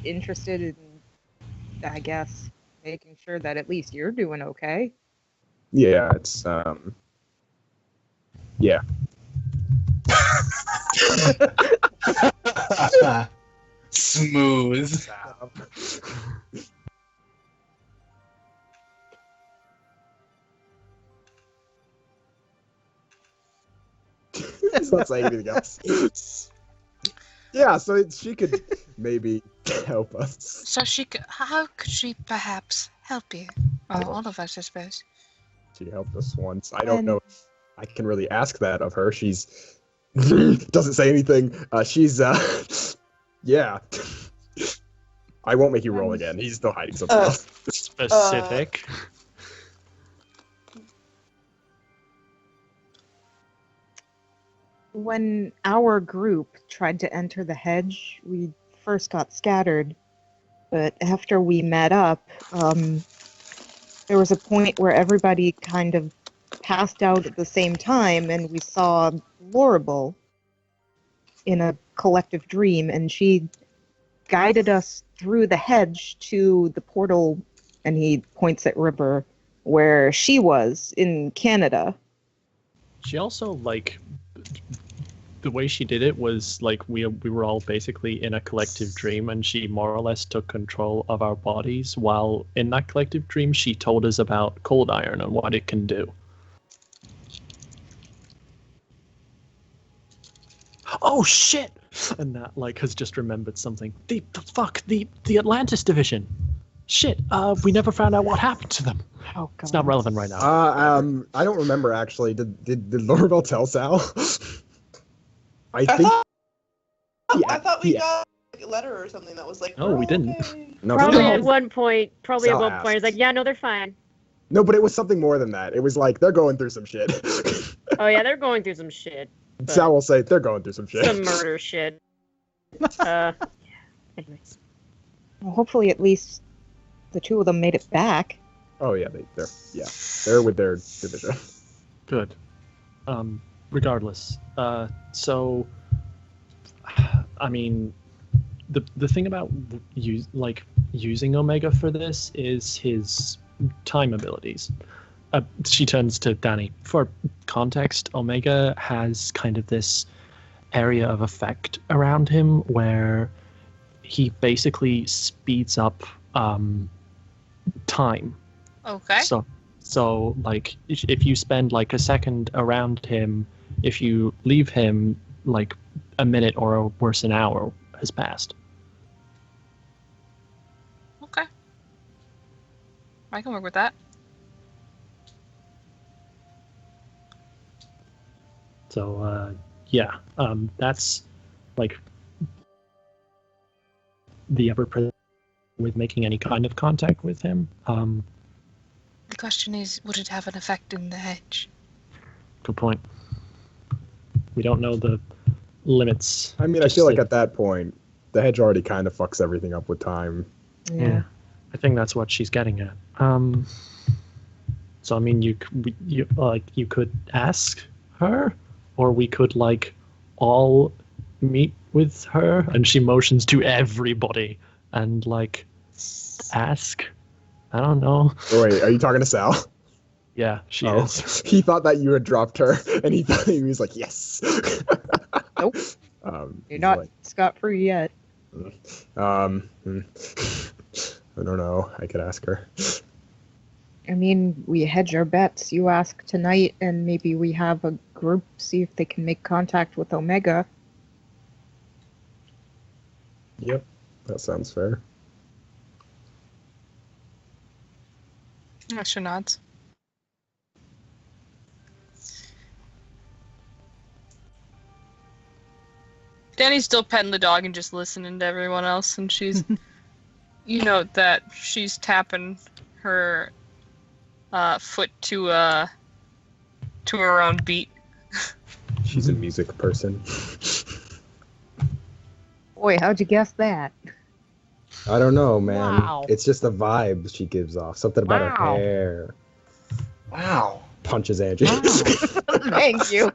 interested in, I guess, making sure that at least you're doing okay. Yeah, it's yeah. Smooth. He's not saying anything else. Yeah, so she could maybe help us. So how could she perhaps help you? Or all of us, I suppose. She helped us once. I don't know if I can really ask that of her. She's doesn't say anything. She's yeah. I won't make you roll again. He's still hiding something else. Specific. When our group tried to enter the hedge, we first got scattered. But after we met up, there was a point where everybody kind of passed out at the same time, and we saw Lorable in a collective dream, and she guided us through the hedge to the portal, and he points at River, where she was in Canada. She also, like, the way she did it was like we were all basically in a collective dream, and she more or less took control of our bodies while in that collective dream she told us about cold iron and what it can do. Oh shit! And that like has just remembered something. The Atlantis division. Shit, we never found out what happened to them. Oh, God. It's not relevant right now. I don't remember actually. Did Lorabelle tell Sal? I thought we got a letter or something that was like. No, we didn't. Okay. No, Probably Sal- at one point. Sal It's like, yeah, no, they're fine. No, but it was something more than that. It was like they're going through some shit. Oh yeah, they're going through some shit. But Sal will say they're going through some shit. some murder shit. Anyways. Well, hopefully at least the two of them made it back. Oh yeah, they're with their division. Good. Regardless, so I mean, the thing about using Omega for this is his time abilities. She turns to Danny. For context, Omega has kind of this area of effect around him where he basically speeds up time. Okay. So like if you spend like a second around him, if you leave him, like a minute or worse, an hour has passed. Okay. I can work with that. So yeah, that's like the ever present with making any kind of contact with him. The question is, would it have an effect in the hedge? Good point. We don't know the limits. I mean, I feel like at that point, the hedge already kind of fucks everything up with time. Yeah, I think that's what she's getting at. So I mean, you could ask her, or we could like all meet with her, and she motions to everybody and like ask. I don't know. Oh, wait, are you talking to Sal? Yeah, she is. He thought that you had dropped her, and he was like, yes. Nope. You're not scot-free yet. I don't know. I could ask her. I mean, we hedge our bets. You ask tonight, and maybe we have a group see if they can make contact with Omega. Yep, that sounds fair. She nods. Danny's still petting the dog and just listening to everyone else, and she's, you know, that she's tapping her foot to her own beat. She's a music person. Boy, how'd you guess that? I don't know, man. Wow. It's just the vibe she gives off. Something about her Wow. hair. Wow. Punches Angie. Thank you.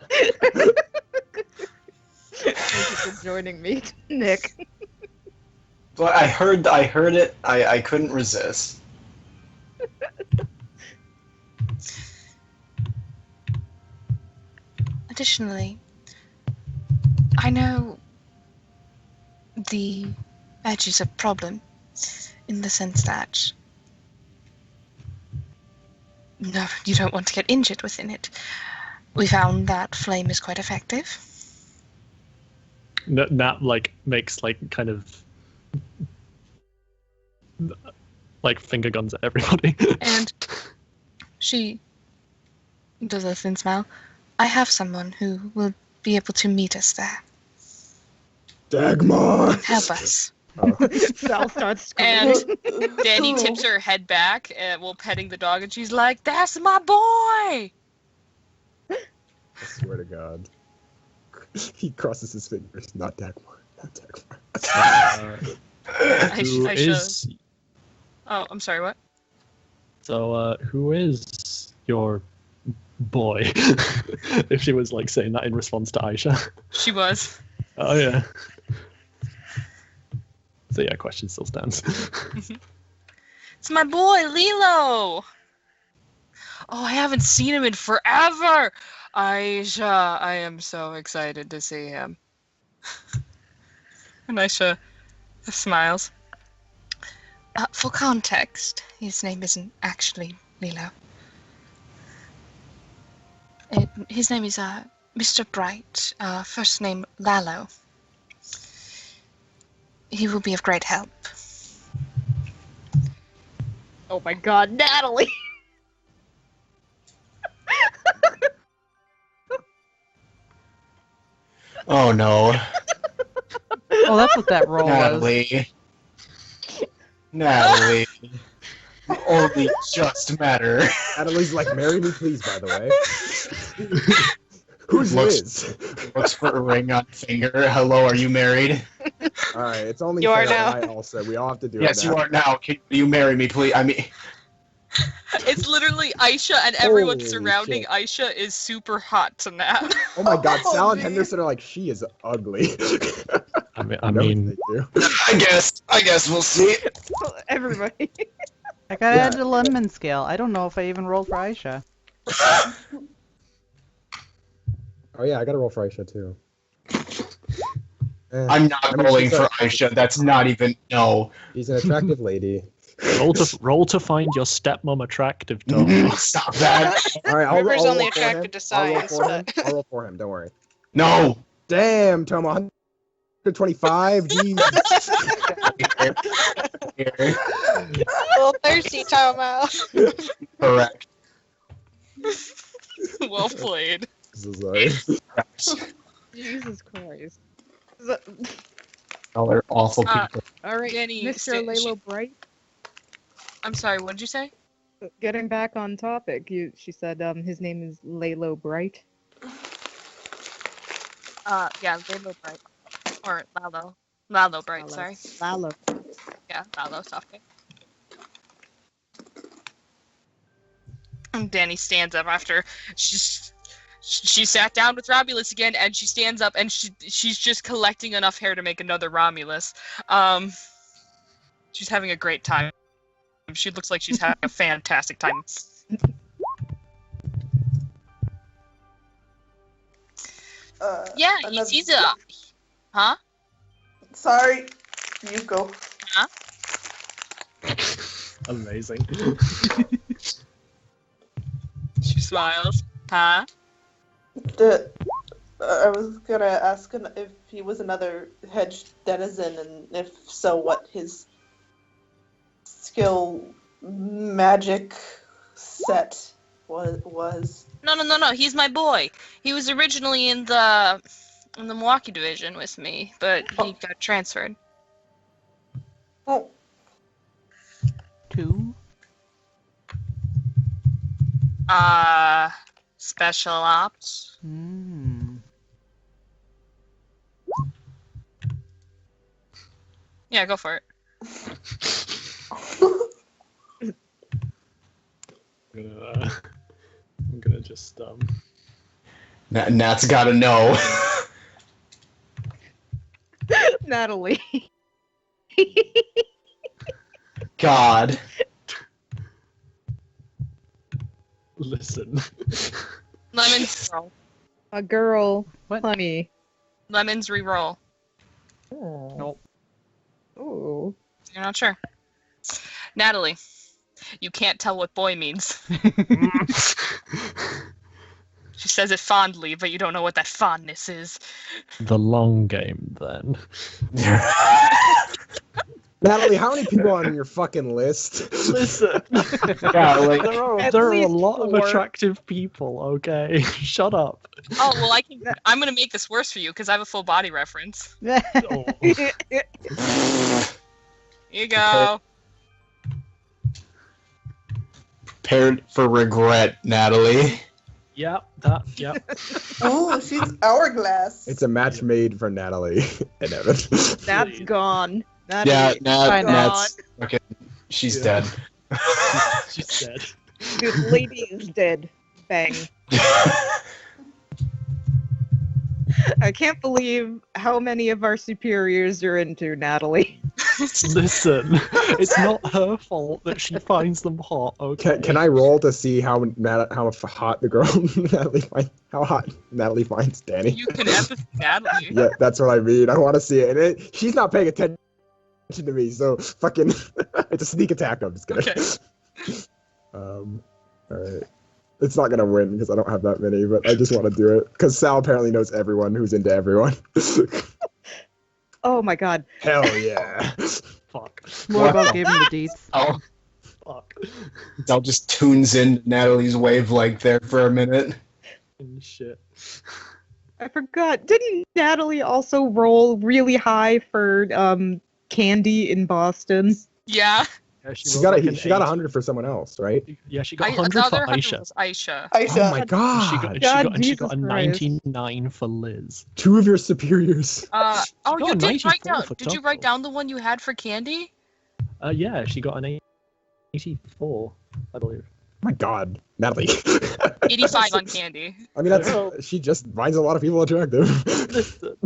Thank you for joining me, Nick. But I heard it. I couldn't resist. Additionally, I know the edge is a problem in the sense that no, you don't want to get injured within it. We found that flame is quite effective. Nat like makes like kind of like finger guns at everybody. And she does a thin smile. I have someone who will be able to meet us there. Dagmar! Help us. Sal starts And screaming. Danny tips her head back while petting the dog, and she's like, "That's my boy!" I swear to God. He crosses his fingers. Not Dagmar. Not Dagmar. Who I is Oh, I'm sorry, what? so? Who is your boy? If she was like saying that in response to Aisha. She was. Oh yeah. So yeah, question still stands. It's my boy, Lilo! Oh, I haven't seen him in forever! Aisha, I am so excited to see him. And Aisha smiles. For context, his name isn't actually Lilo. His name is Mr. Bright, first name Lalo. He will be of great help. Oh my god, Natalie! Oh no. Oh, that's what that roll was. Natalie. Natalie. You only just met her. Natalie's like, marry me please, by the way. Who's Liz? Looks for a ring on finger. Hello, are you married? Alright, it's only You are fair now. that I also. We all have to do Yes, it you now. are now. Can you marry me, please? I mean, It's literally Aisha, and everyone Holy surrounding shit. Aisha is super hot to Nat. Oh my God, Oh, Sal and man. Henderson are like, she is ugly. I I mean, they do. I guess we'll see. Everybody. I got Yeah. add a lemon scale. I don't know if I even rolled for Aisha. Oh yeah, I gotta roll for Aisha too. Eh, I'm not I mean, rolling she's for a- Aisha. That's not even no. She's an attractive lady. roll to find your stepmom attractive, Tom. Stop that. All right, River's I'll only roll for him. attracted to I'll roll science, for him. but I'll roll for him. Don't worry. No. Damn, Tomo, 125. Jeez. a little thirsty, Tomo. Correct. Well played. Sorry. Jesus Christ. Oh, they're awful Uh, people. All right, Danny, Mr. Lalo Bright. I'm sorry, what did you say? Getting back on topic, she said his name is Lalo Bright. Yeah, Lalo Bright. Or Lalo. Lalo Bright, Lalo. sorry. Lalo. Yeah, Lalo, soft name. And Danny stands up after she sat down with Romulus again, and she stands up and she's just collecting enough hair to make another Romulus. She's having a great time. She looks like she's having a fantastic time. Yeah, another- he's a... Huh? Sorry, you go. Amazing. She smiles. Huh? I was gonna ask if he was another hedge denizen, and if so, what his skill magic set was. No. He's my boy. He was originally in the in the Milwaukee division with me, but he got transferred. Oh, 2. Special ops. Hmm. Yeah, go for it. I'm gonna just Nat's gotta know. Natalie. God. listen. Lemons roll. A girl. What? Honey. Lemons re-roll. Oh. Nope. Oh. You're not sure. Natalie, you can't tell what boy means. She says it fondly, but you don't know what that fondness is. The long game, then. Natalie, how many people are on your fucking list? Listen, Yeah, like, there are a least lot of 4. attractive people. Okay, shut up. Oh well, I'm gonna make this worse for you because I have a full body reference. Oh. Here you go. prepared for regret, Natalie. Yep. oh, she's hourglass. It's a match made for Natalie and Evan. That's gone. That Yeah, is Nat's gone. okay. She's Yeah. dead. She said. This lady is dead. Bang. I can't believe how many of our superiors you're into, Natalie. Listen, it's not her fault that she finds them hot. Okay. Can I roll to see how hot the girl how hot Natalie finds Danny? You can empathy Natalie. Yeah, that's what I mean. I want to see it. And she's not paying attention to me, so fucking it's a sneak attack. I'm just kidding. Okay. All right. It's not gonna win because I don't have that many, but I just want to do it because Sal apparently knows everyone who's into everyone. Oh my god. Hell yeah! Fuck. Morgul gave him the deets. Oh, Fuck. Sal just tunes in Natalie's wavelength there for a minute. And shit. I forgot. Didn't Natalie also roll really high for candy in Boston? Yeah. Yeah, She rolled got like an 100 for someone else, right? 80. Yeah, she got The 100 for other 100 Aisha. was Aisha. Aisha. Oh my god! And she got a Jesus Christ. 99 for Liz. 2 of your superiors. Oh, got you a did 94 write down. for Did you Taco. write down the one you had for candy? Yeah, she got an 84, I believe. Oh my god, Natalie. 85 on candy. I mean, she just finds a lot of people attractive. Listen.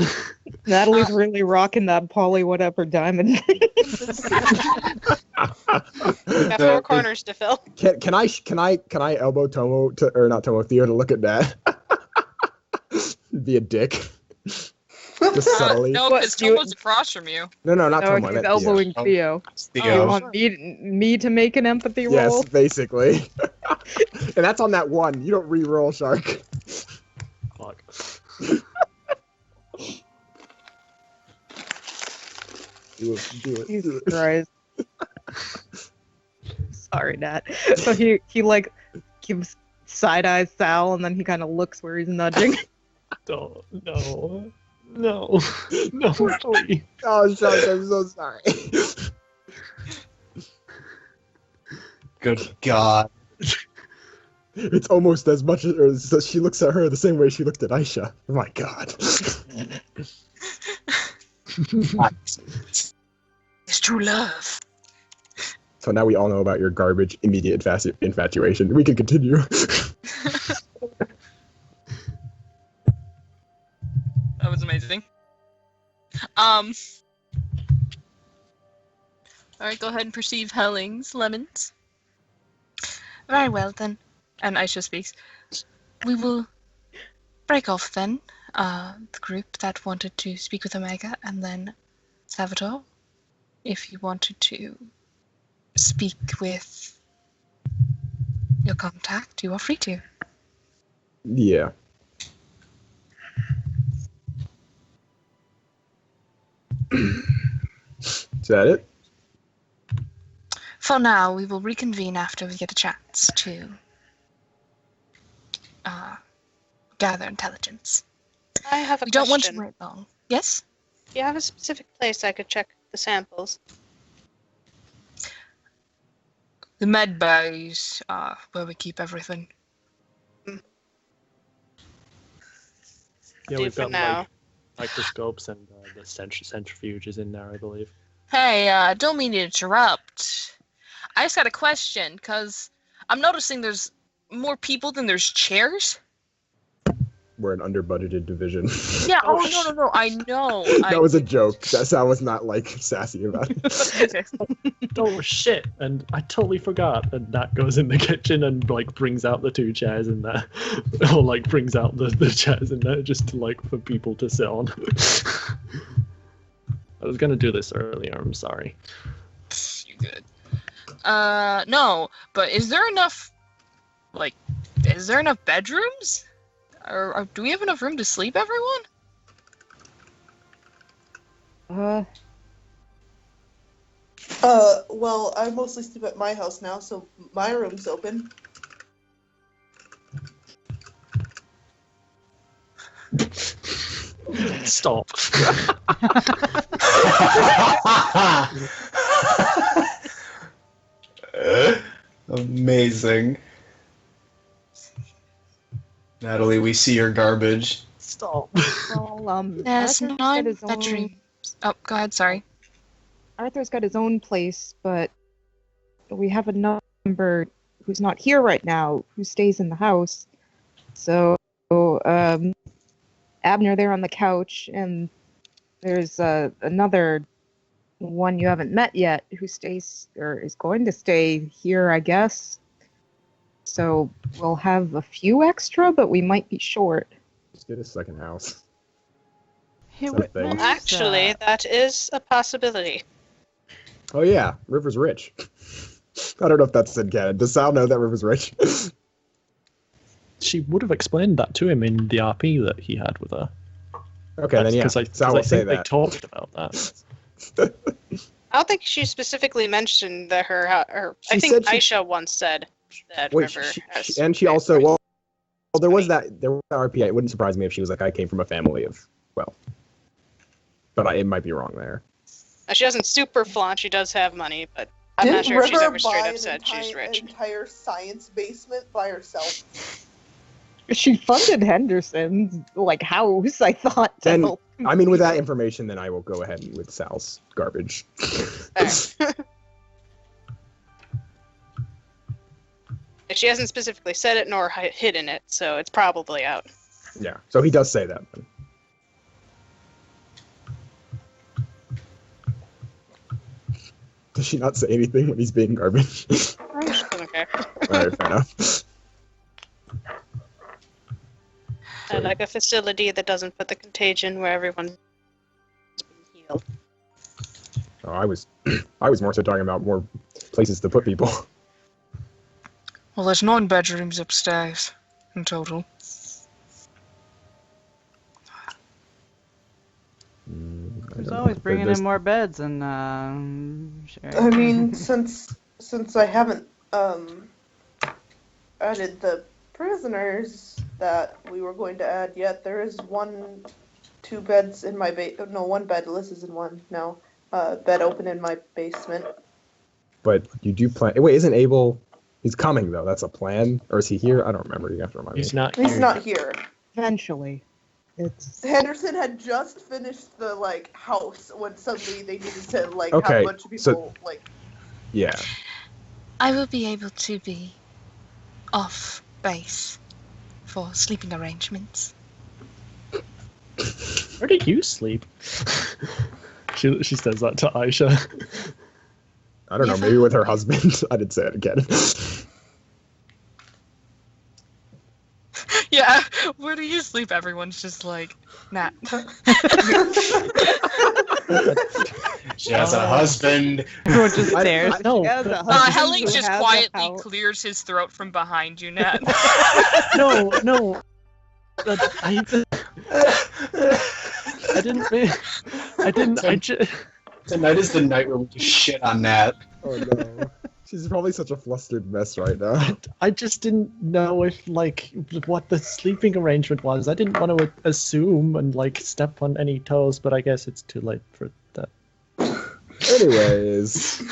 Natalie's really rocking that poly whatever diamond. Got 4 corners to fill. Can I elbow Tomo or not Tomo Theo to look at that? Be a dick. Just subtly. No, What, because you- Tomo's across from you. No, not No, Tomo. I he's meant Theo. elbowing Theo. Theo. You want me to make an empathy roll? Yes, basically. And that's on that one. You don't re-roll, Shark. Fuck. Do it. Jesus Christ. Sorry, Nat. So he like gives side eyes Sal, and then he kind of looks where he's nudging. Don't, no, please. Oh, Shark, I'm so sorry. Good God. It's almost as much as so she looks at her the same way she looked at Aisha. Oh my god. It's true love. So now we all know about your garbage immediate infatuation. We can continue. That was amazing. Alright, go ahead and perceive Hellings, Lemons. Very well then. And Aisha speaks. We will break off then, the group that wanted to speak with Omega, and then Salvatore, if you wanted to speak with your contact, you are free to. Yeah. Is that it? For now, we will reconvene after we get a chance to gather intelligence. I have a We don't want to question. wait long. Yes? Do you have a specific place I could check the samples? The med bays are where we keep everything. Yeah, Do we've for got now. like microscopes and the centrifuge is in there, I believe. Hey, don't mean to interrupt. I just got a question, because I'm noticing there's more people than there's chairs. We're an under-budgeted division. Yeah, no, I know. That was a joke. That's I was not like sassy about it. Oh shit! And I totally forgot. And Nat goes in the kitchen and like brings out the 2 chairs in there, or like brings out the chairs in there just to like for people to sit on. I was gonna do this earlier. I'm sorry. You're good. No, but is there enough bedrooms? Or do we have enough room to sleep, everyone? Well, I mostly sleep at my house now, so my room's open. Stop. Amazing. Natalie, we see your garbage. Stop. Well, There's Arthur's got 9 his own- bedrooms. Oh, go ahead, sorry. Arthur's got his own place, but we have a number who's not here right now, who stays in the house. So, Abner there on the couch, and there's another one you haven't met yet who stays, or is going to stay here, I guess. So we'll have a few extra, but we might be short. Just get a second house. Hey, Something. where's, Actually, that is a possibility. Oh yeah, River's rich. I don't know if that's in canon. Does Sal know that River's rich? She would have explained that to him in the RP that he had with her. Okay, then yeah. Because Sal will say think they that. talked about that. I don't think she specifically mentioned that her. I She think said she- Aisha once said that Wait, River has. and she also well, there was that RP. It wouldn't surprise me if she was like, I came from a family of but it might be wrong there. She doesn't super flaunt. She does have money, but I'm not sure if she's ever straight up said she's rich. Entire science basement by herself. She funded Henderson's house, I thought. Then- So. I mean, with that information, then I will go ahead with Sal's garbage. She hasn't specifically said it nor hidden it, so it's probably out. Yeah, so he does say that. Then. Does she not say anything when he's being garbage? Okay. Alright, fair enough. I like a facility that doesn't put the contagion where everyone's being healed. Oh, I was more so talking about more places to put people. Well, there's 9 bedrooms upstairs in total. I There's don't know. always bringing There's- in more beds and sharing. I mean, since I haven't added the prisoners that we were going to add yet, there is 2 beds in my no, 1 bed. Liz is in one now. Bed open in my basement. But you do plan. Wait, isn't Abel? He's coming though. That's a plan, or is he here? I don't remember. You have to remind He's me. not He's here. not here. Eventually. It's Henderson had just finished the house when suddenly they needed to have Okay, a bunch of people so- Yeah. I will be able to be off base for sleeping arrangements. Where do you sleep? She says that to Aisha. I don't know. Maybe with her husband. I didn't say it again. Yeah, where do you sleep? Everyone's just like, nah. She has a husband. Everyone just stares. No, Yeah, the but- husband Helling who just has a quietly house. clears his throat from behind you, Nat. no. I didn't mean. I didn't. Tonight is the night where we just shit on Nat. Oh no. She's probably such a flustered mess right now. I just didn't know if, like, what the sleeping arrangement was. I didn't want to assume and, like, step on any toes, but I guess it's too late for that. Anyways.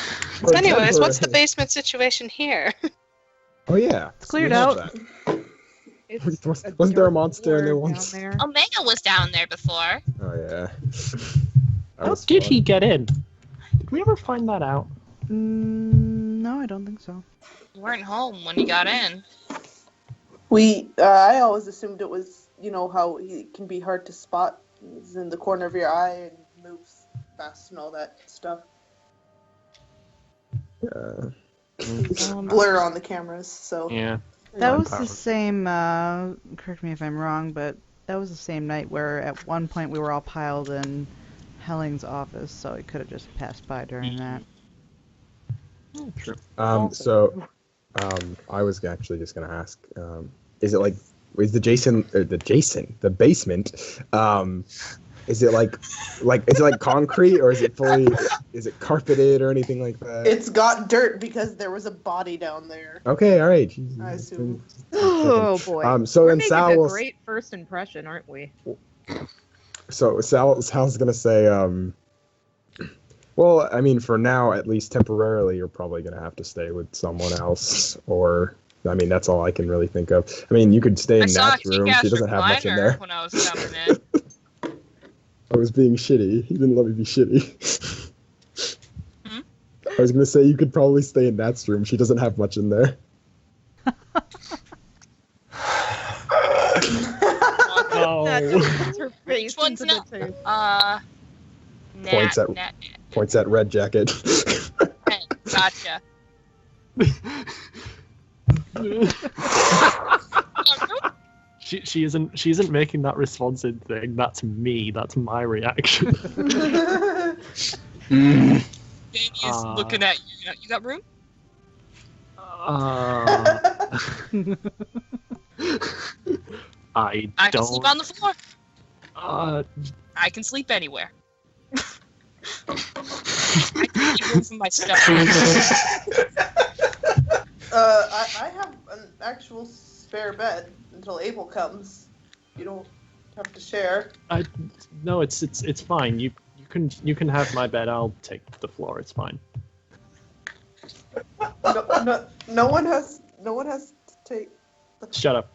What's the basement situation here? Oh yeah. It's cleared We have out. It's Wasn't there a monster in there door once? down there. Omega was down there before. Oh yeah. That How was did fun. he get in? Did we ever find that out? No, I don't think so. You weren't home when you got in. I always assumed it was, how he can be hard to spot. He's in the corner of your eye and moves fast and all that stuff. Yeah. Blur on the cameras, so. Yeah. That was the same, correct me if I'm wrong, but that was the same night where at one point we were all piled in Helling's office, so he could have just passed by during that. True. So, I was actually just gonna ask, is it like, is the basement, is it like concrete or is it carpeted or anything like that? It's got dirt because there was a body down there. Okay, all right. Jesus. I assume. Oh boy. So We're then making Sal a will. great first impression, aren't we? So Sal's gonna say, well, I mean, for now, at least temporarily, you're probably gonna have to stay with someone else, or I mean, that's all I can really think of. I mean, you could stay in Nat's room. She doesn't have much in there. When I was coming in. I was being shitty. He didn't let me be shitty. Hmm? I was gonna say you could probably stay in Nat's room. She doesn't have much in there. That just puts her face Which one's into not? the tape. Points at Red Jacket. Gotcha. She isn't making that responsive thing. That's me. That's my reaction. Danny is looking at you. You got room? I I can don't. sleep on the floor. I can sleep anywhere. I can move my stuff. I have an actual spare bed until Abel comes. You don't have to share. No, it's fine. You can have my bed. I'll take the floor. It's fine. No one has to take. Shut up.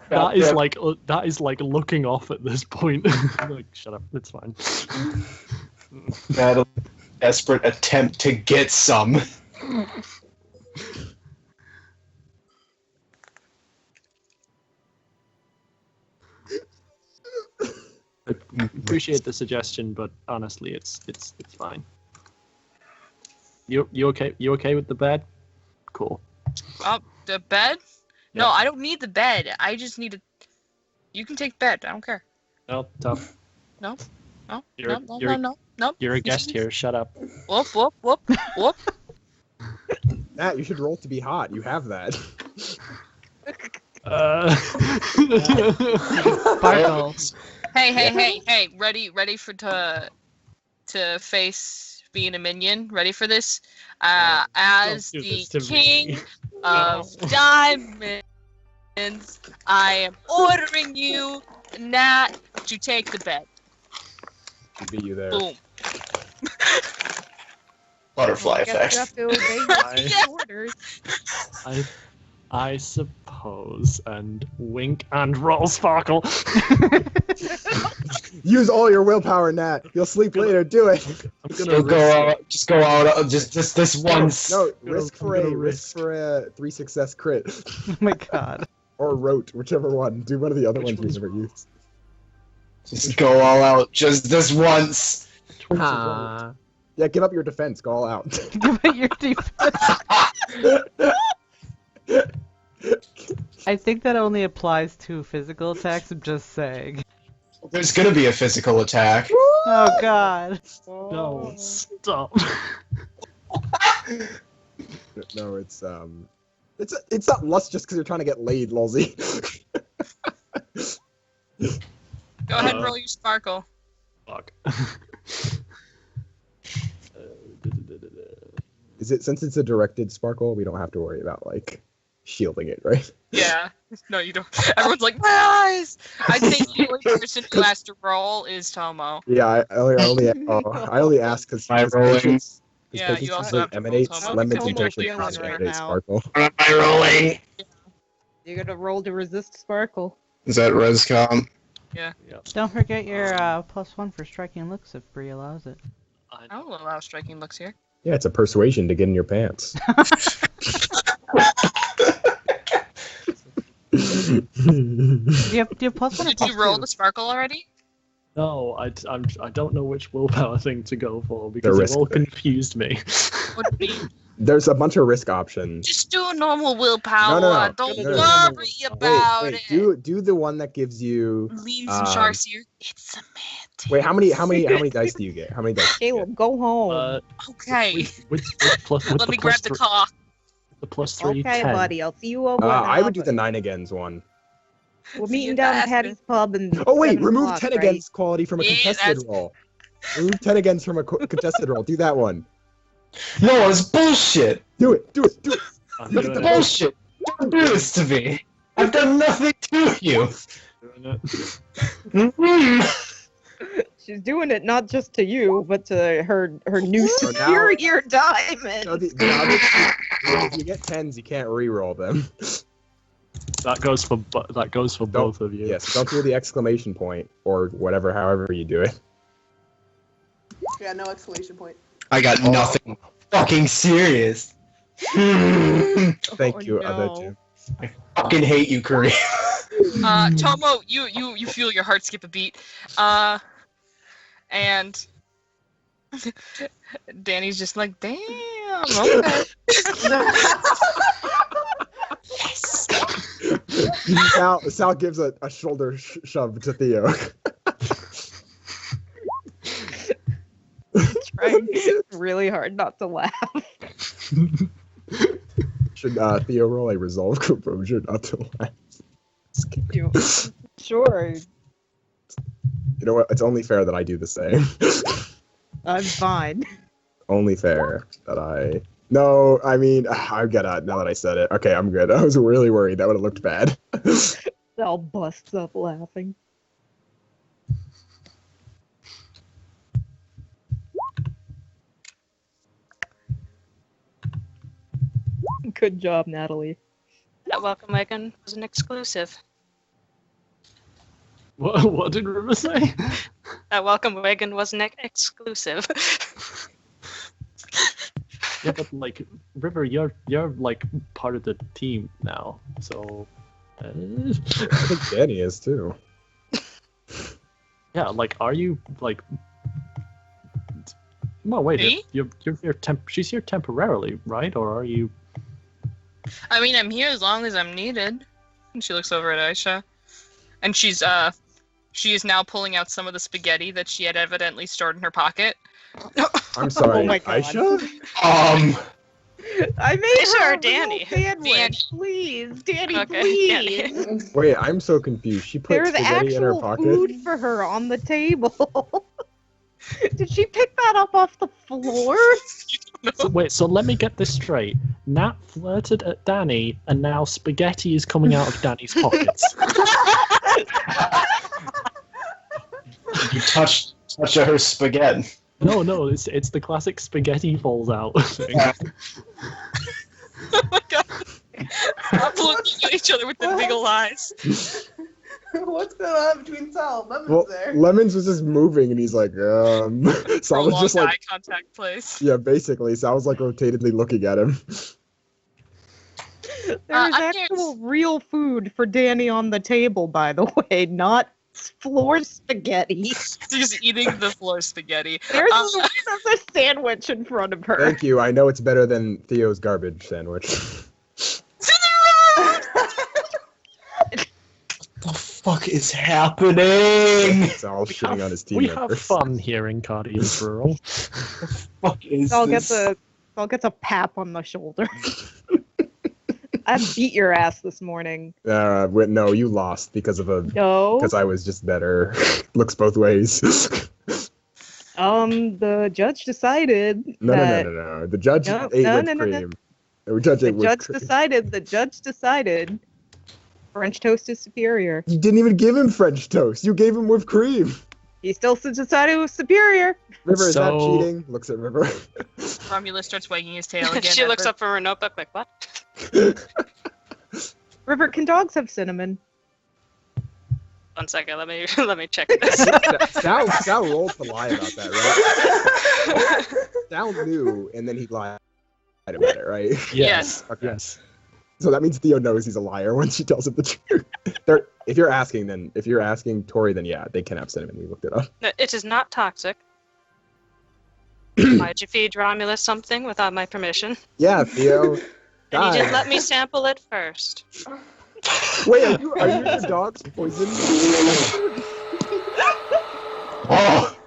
That is like looking off at this point. Like, shut up. It's fine. That desperate attempt to get some. I appreciate the suggestion, but honestly, it's fine. You okay? You okay with the bed? Cool. The bed? Yeah. No, I don't need the bed. I just need a. You can take the bed. I don't care. No, tough. No. You're- No. You're a guest here. Shut up. Whoop, whoop, whoop, whoop. Nat, you should roll to be hot. You have that. Sparkles. Hey. Ready for to face being a minion? Ready for this? As Don't do the this to king me. of diamonds, I am ordering you, Nat, to take the bed. Should be you there. Boom. Butterfly Guess you effect. have to obey his orders. I suppose. And wink and roll sparkle. Use all your willpower, Nat. You'll sleep later. Do it. I'm gonna Just go out. Just this once. No, I'm risk gonna for a 3 success crit. Oh my god. Or rote, whichever one. Do one of the other ones you never used. Just go all out. Just this once. Yeah, give up your defense. Go all out. Give it your defense. I think that only applies to physical attacks, I'm just saying. There's gonna be a physical attack. Oh god. No, stop. No, it's not lust just because you're trying to get laid, lolzy. Go ahead and roll your sparkle. Fuck. Is it since it's a directed sparkle? We don't have to worry about like shielding it, right? Yeah. No, you don't. Everyone's like, my eyes! I think the only person who has to roll is Tomo. Yeah, I only ask because patients. Yeah, you also have to roll emanates Tomo. lemons Tomo's and patients feeling cause right emanate now. sparkle. What am I rolling? You gotta roll to resist sparkle. Is that Rescom? Don't forget your +1 for striking looks if Bree allows it. I will allow striking looks here. Yeah, it's a persuasion to get in your pants. Do you have +1 or Did you roll +2? the sparkle already? No, I don't know which willpower thing to go for because risk it all thing. confused me. What do you mean? There's a bunch of risk options. Just do a normal willpower. No. Don't No. worry about Wait, it. do the one that gives you. Leans and sharks here. It's semantic. Wait, how many dice do you get? How many dice? do you get? Caleb, go home. Okay. With Let me grab the car. The +3, Okay, 10. buddy, I'll see you over. I would do the 9 agains one. We're See meeting you down at faster. Patty's Pub and. Oh wait, remove 10 right? against quality from a Yeah, contested that's- roll. Remove 10 against from a contested roll. Do that one. No, it's bullshit. Do it. I'm Look doing at it. Bullshit. Don't do this to me. I've done nothing to you. Doing it. She's doing it not just to you, but to her new So now- superior diamond. So if you get 10s, you can't re-roll them. That goes for both of you. Yes, don't do the exclamation point or whatever, however you do it. Yeah, no exclamation point. I got nothing fucking serious. Thank you, other two. I fucking hate you, Korea. Tomo, you feel your heart skip a beat. And Danny's just like, damn, okay. Yes. Sal gives a shoulder shove to Theo. Trying really hard not to laugh. Should Theo roll a resolve composure not to laugh? Sure, You know what? It's only fair that I do the same. I'm fine. Only fair that I. No, I mean, I'm gonna. Now that I said it, okay, I'm good. I was really worried that would have looked bad. Sal busts up laughing. Good job, Natalie. That welcome wagon was an exclusive. What did River say? That welcome wagon was an exclusive. Yeah, but like River, you're like part of the team now, so. I think Danny is too. Yeah, like, are you like? No, wait. Me? You're here. She's here temporarily, right? Or are you? I mean, I'm here as long as I'm needed. And she looks over at Aisha, and she is now pulling out some of the spaghetti that she had evidently stored in her pocket. I'm sorry, Oh my God. Aisha? I made Aisha her or a Danny? little sandwich. Danny. Please, Danny, Okay, please. Wait, I'm so confused. She put There's spaghetti in her actual pocket? food for her on the table. Did she pick that up off the floor? So let me get this straight. Nat flirted at Danny, and now spaghetti is coming out of Danny's pockets. You touched her spaghetti. No, it's the classic spaghetti falls out thing. Oh my god. I'm looking at each other with the big ol' eyes. What's going on between Sal and Lemons Well, there? Lemons was just moving, and he's like, So I was Prolonged just eye like, contact place. yeah, basically. So I was like rotatedly looking at him. There's I'm actual real food for Danny on the table, by the way, not floor spaghetti. She's eating the floor spaghetti. There's a sandwich in front of her. Thank you. I know it's better than Theo's garbage sandwich. What the fuck is happening? It's all shitting on his team We members. have fun here in Cardia's Rural. Fuck is I'll get this? the Saul gets a pap on the shoulder. I beat your ass this morning. No, you lost because of because I was just better. Looks both ways. The judge decided No. The judge ate whipped cream. The judge decided French toast is superior. You didn't even give him French toast. You gave him whipped cream. He still decided it was superior. River, is that cheating? Looks at River. Romulus starts wagging his tail again. She looks up from her notebook like, what? River, can dogs have cinnamon? 1 second, let me check this. Sal rolled to lie about that, right? Sal knew, and then he lied about it, right? Yes. Okay. Yes. So that means Theo knows he's a liar when she tells him the truth. If you're asking Tori, then yeah, they can have cinnamon. We looked it up. No, it is not toxic. Why'd you feed Romulus something without my permission? Yeah, Theo. And you didn't let me sample it first. Wait, are you your dog's poisoned? Oh!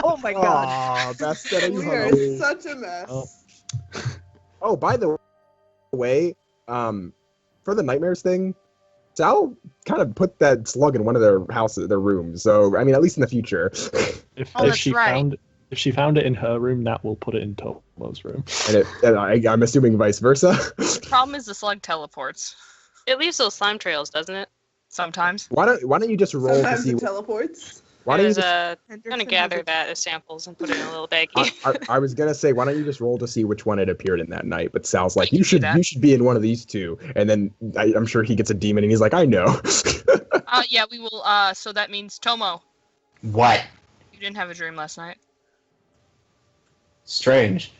Oh my god. Aw, Bastet, are you We are hungry? such a mess. Oh, by the way, for the nightmares thing, Sal kind of put that slug in one of their rooms. So, I mean, at least in the future. If that's she right. if she found it in her room, Nat will put it in Tomo's room. And I'm assuming vice versa. The problem is the slug teleports. It leaves those slime trails, doesn't it? Sometimes. Why don't you just roll to Sometimes see? it teleports. Why don't you There's just? I'm gonna gather that as samples and put it in a little baggie. I was gonna say, why don't you just roll to see which one it appeared in that night? But Sal's like, I you can do should that. be in one of these two, and then I'm sure he gets a demon, and he's like, I know. Yeah, we will. So that means Tomo, What? you didn't have a dream last night. Strange.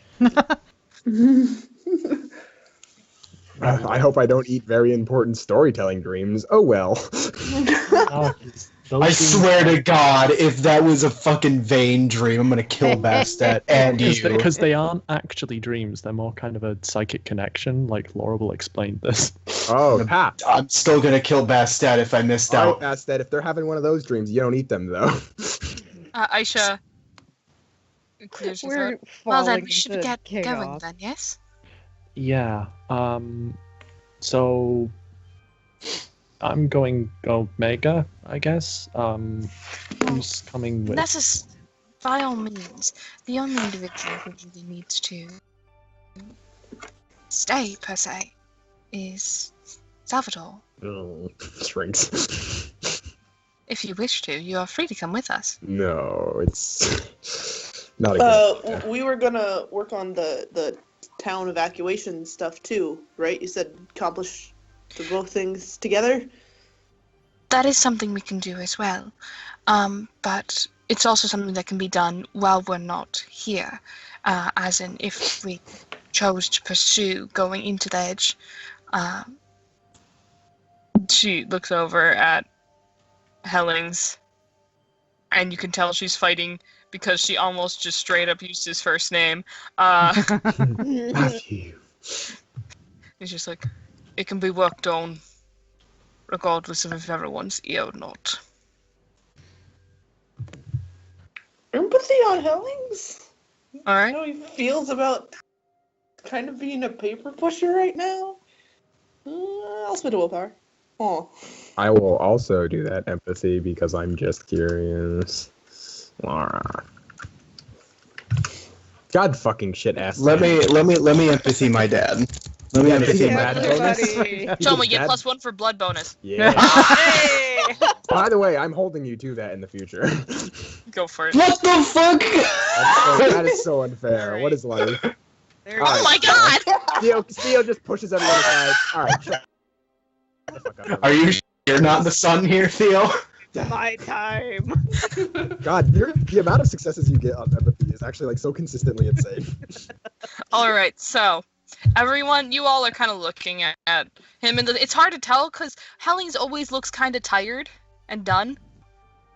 I hope I don't eat very important storytelling dreams. Oh well. I swear to God, if that was a fucking vain dream, I'm gonna kill Bastet and you. Because they aren't actually dreams. They're more kind of a psychic connection. Like Laura will explain this. Oh, Pat. I'm still gonna kill Bastet if I missed All out. right, Bastet, if they're having one of those dreams, you don't eat them though. Aisha clears her We're throat. Well, then falling we should into get going chaos. then, yes? Yeah. So I'm going Omega, I guess. Who's coming with? That is, by all means, the only individual who really needs to stay, per se, is Salvatore. Shrinks. If you wish to, you are free to come with us. No, it's not a good idea. We were gonna work on the town evacuation stuff too, right? You said accomplish the both things together. That is something we can do as well. But it's also something that can be done while we're not here. As in, if we chose to pursue going into the edge. She looks over at Hellings, and you can tell she's fighting because she almost just straight up used his first name. Matthew. He's just like, it can be worked on, regardless of if everyone's here or not. Empathy on Hellings? All right. How he feels about kind of being a paper pusher right now? I'll spit a willpower. Oh. I will also do that empathy because I'm just curious. God fucking shit ass. Let me empathy my dad. Let me Yeah, empathy yeah, my bad dad. bonus. Tomo, get +1 for blood bonus. Yeah. Yay! By the way, I'm holding you to that in the future. Go for it. What the fuck? That is so unfair. Alright. What is life? Oh my god! Theo just pushes everyone aside. Alright, shut the fuck up. Are you you're not the son here, Theo? My time. God, the amount of successes you get on empathy is actually like so consistently insane. Alright, so, everyone, you all are kind of looking at him, and it's hard to tell, because Hellings always looks kind of tired and done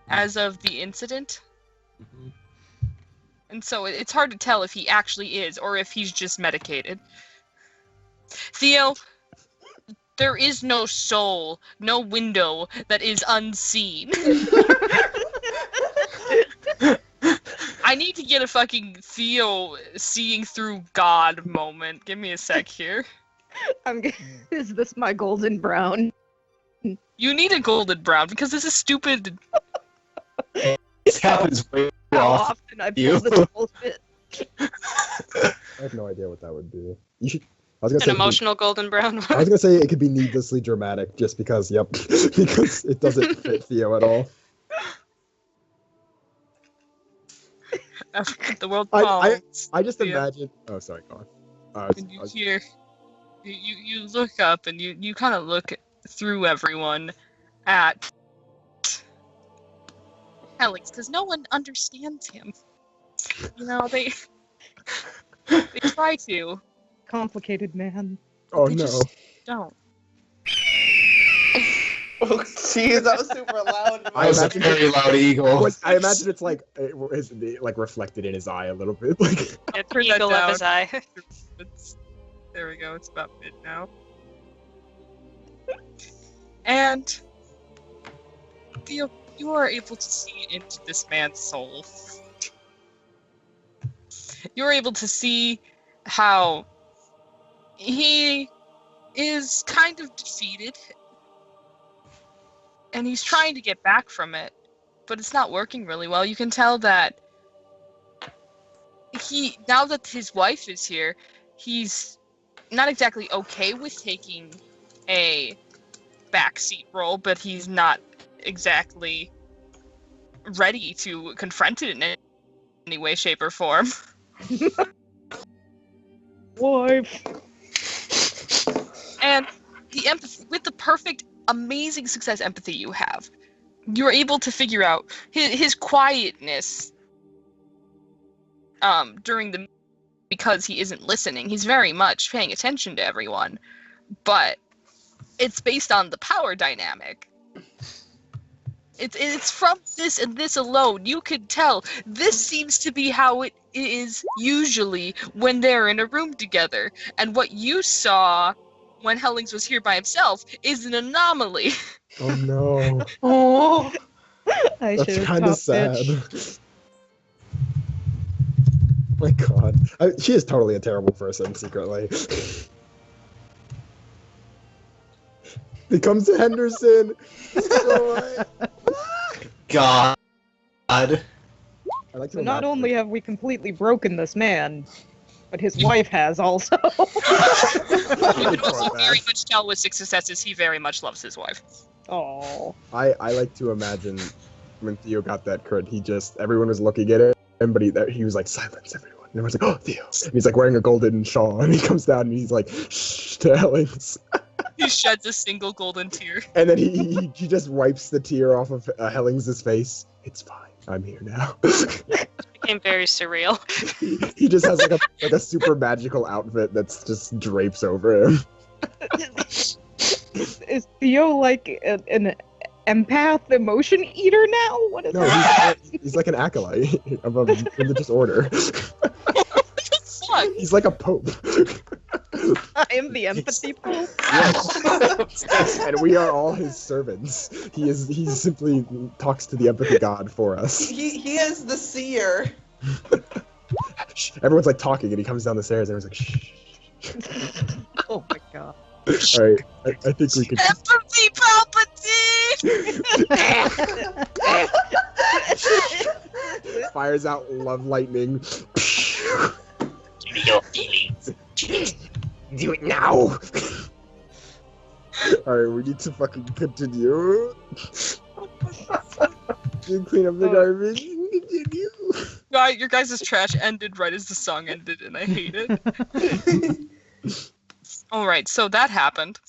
as of the incident. Mhm. And so it's hard to tell if he actually is, or if he's just medicated. Theo, there is no soul, no window that is unseen. I need to get a fucking Theo seeing through God moment. Give me a sec here. Is this my golden brown? You need a golden brown because this is stupid. This happens way How often. often I You. pull this bullshit? I have no idea what that would be. You should. I was gonna An say. emotional golden brown. I was gonna say it could be needlessly dramatic, just because. Yep, because it doesn't fit Theo at all. The world I palms. just Theo. imagine. Oh, sorry, go on. And you hear, you look up and you kind of look through everyone at Alex because no one understands him. You know, they try to, Complicated man. Oh they no. just don't. Oh, jeez, that was super loud. I That was a imagine very loud eagle. I imagine it's like like reflected in his eye a little bit. Like Yeah, Turn that eagle of his eye. There we go. It's about mid now. And Theo, you are able to see into this man's soul. You're able to see how he is kind of defeated and he's trying to get back from it, but it's not working really well. You can tell that now that his wife is here, he's not exactly okay with taking a backseat role, but he's not exactly ready to confront it in any way, shape, or form. Wife. And the empathy, with the perfect, amazing success empathy you have, you're able to figure out his quietness during the because he isn't listening. He's very much paying attention to everyone, but it's based on the power dynamic. It's from this and this alone. You could tell this seems to be how it is usually when they're in a room together. And what you saw when Hellings was here by himself is an anomaly. oh no. Oh, I That's should kind of have sad. bitch. My God, she is totally a terrible person secretly. He comes to Henderson. Joy. God. I like to So not imagine- only have we completely broken this man, but his wife has also. You can also very much tell with six successes he very much loves his wife. Oh. I like to imagine when Theo got that crit, everyone was looking at him, but he was like, silence everyone. And everyone's like, oh, Theo. And he's like wearing a golden shawl, and he comes down and he's like, shh, to Hellings. He sheds a single golden tear. And then he just wipes the tear off of Hellings' face. It's fine. I'm here now. Became very surreal. he just has like a super magical outfit that's just drapes over him. Is Theo like an empath emotion eater now? What is No, that? he's like an acolyte of a religious order. Fuck. He's like a pope. I am the empathy pope. Yes. And we are all his servants. He simply talks to the empathy god for us. he is the seer. Shh. Everyone's like talking, and he comes down the stairs, and everyone's like, shh. Oh my god. All right, I think we could. Empathy Palpatine! Fires out love lightning. Your feelings. Do it now. All right, we need to fucking continue. You clean up the garbage. Continue. Your guys' trash ended right as the song ended, and I hate it. Alright, so that happened.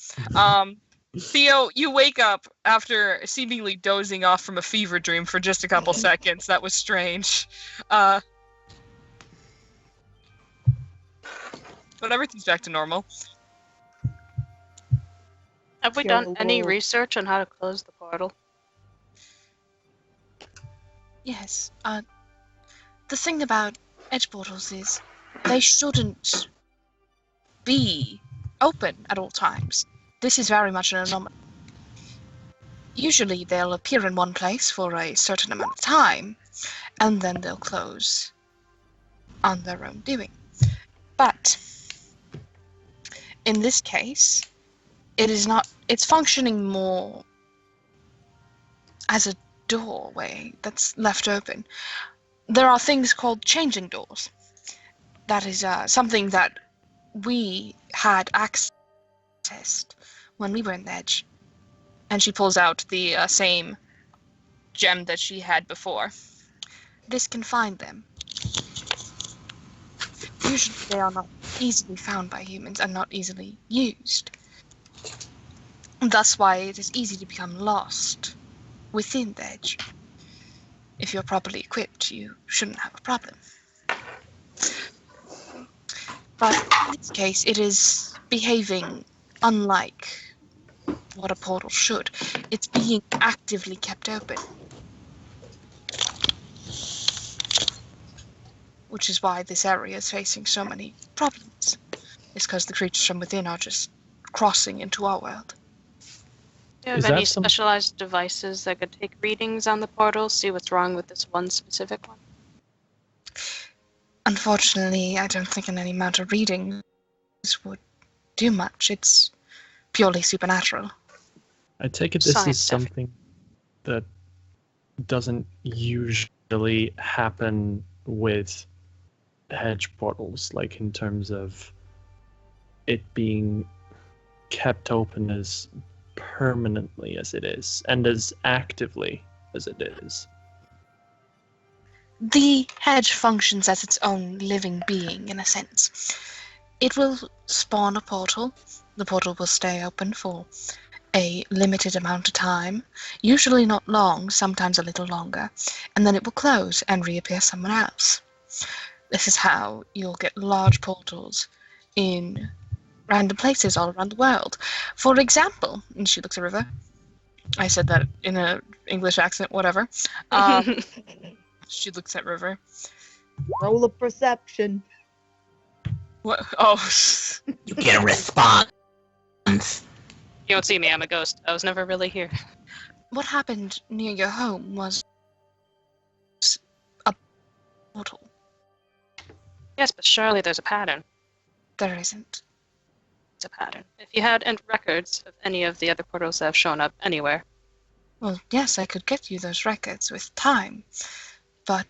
Theo, you wake up after seemingly dozing off from a fever dream for just a couple seconds. That was strange. But everything's back to normal. Have we done any research on how to close the portal? Yes. The thing about edge portals is they shouldn't be open at all times. This is very much an anomaly. Usually they'll appear in one place for a certain amount of time, and then they'll close on their own doing. But in this case, it's functioning more as a doorway that's left open. There are things called changing doors. That is something that we had accessed when we were in the Edge. And she pulls out the same gem that she had before. This can find them. Usually they are not easily found by humans and not easily used. That's why it is easy to become lost within the Edge. If you're properly equipped, you shouldn't have a problem. But in this case, it is behaving unlike what a portal should. It's being actively kept open. Which is why this area is facing so many problems. It's because the creatures from within are just crossing into our world. Do you have any specialized devices that could take readings on the portal, see what's wrong with this one specific one? Unfortunately, I don't think any amount of readings would do much. It's purely supernatural. I take it this is something that doesn't usually happen with hedge portals, like in terms of it being kept open as permanently as it is, and as actively as it is. The hedge functions as its own living being, in a sense. It will spawn a portal. The portal will stay open for a limited amount of time, usually not long, sometimes a little longer, and then it will close and reappear somewhere else. This is how you'll get large portals in random places all around the world. For example, and she looks at River. I said that in an English accent, whatever. She looks at River. Roll of perception. What? Oh. You get a response. You don't see me, I'm a ghost. I was never really here. What happened near your home was a portal. Yes, but surely there's a pattern. There isn't. It's a pattern. If you had records of any of the other portals that have shown up anywhere. Well, yes, I could get you those records with time, but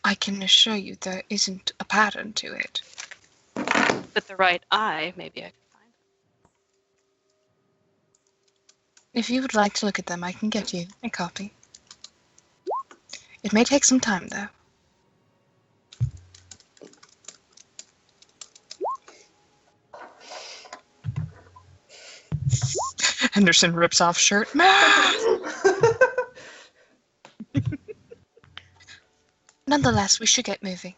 I can assure you there isn't a pattern to it. With the right eye, maybe I could find them. If you would like to look at them, I can get you a copy. It may take some time, though. Henderson rips off shirt. Nonetheless, we should get moving.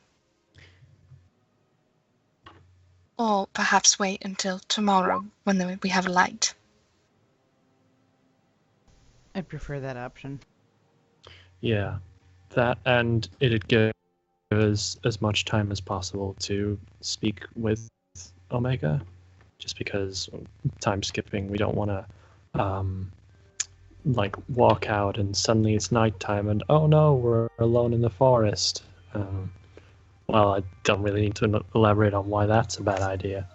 Or perhaps wait until tomorrow when we have light. I prefer that option. Yeah, that, and it'd give us as much time as possible to speak with Omega, just because time skipping, we don't want to like walk out and suddenly it's nighttime and oh no, we're alone in the forest. Well, I don't really need to elaborate on why that's a bad idea.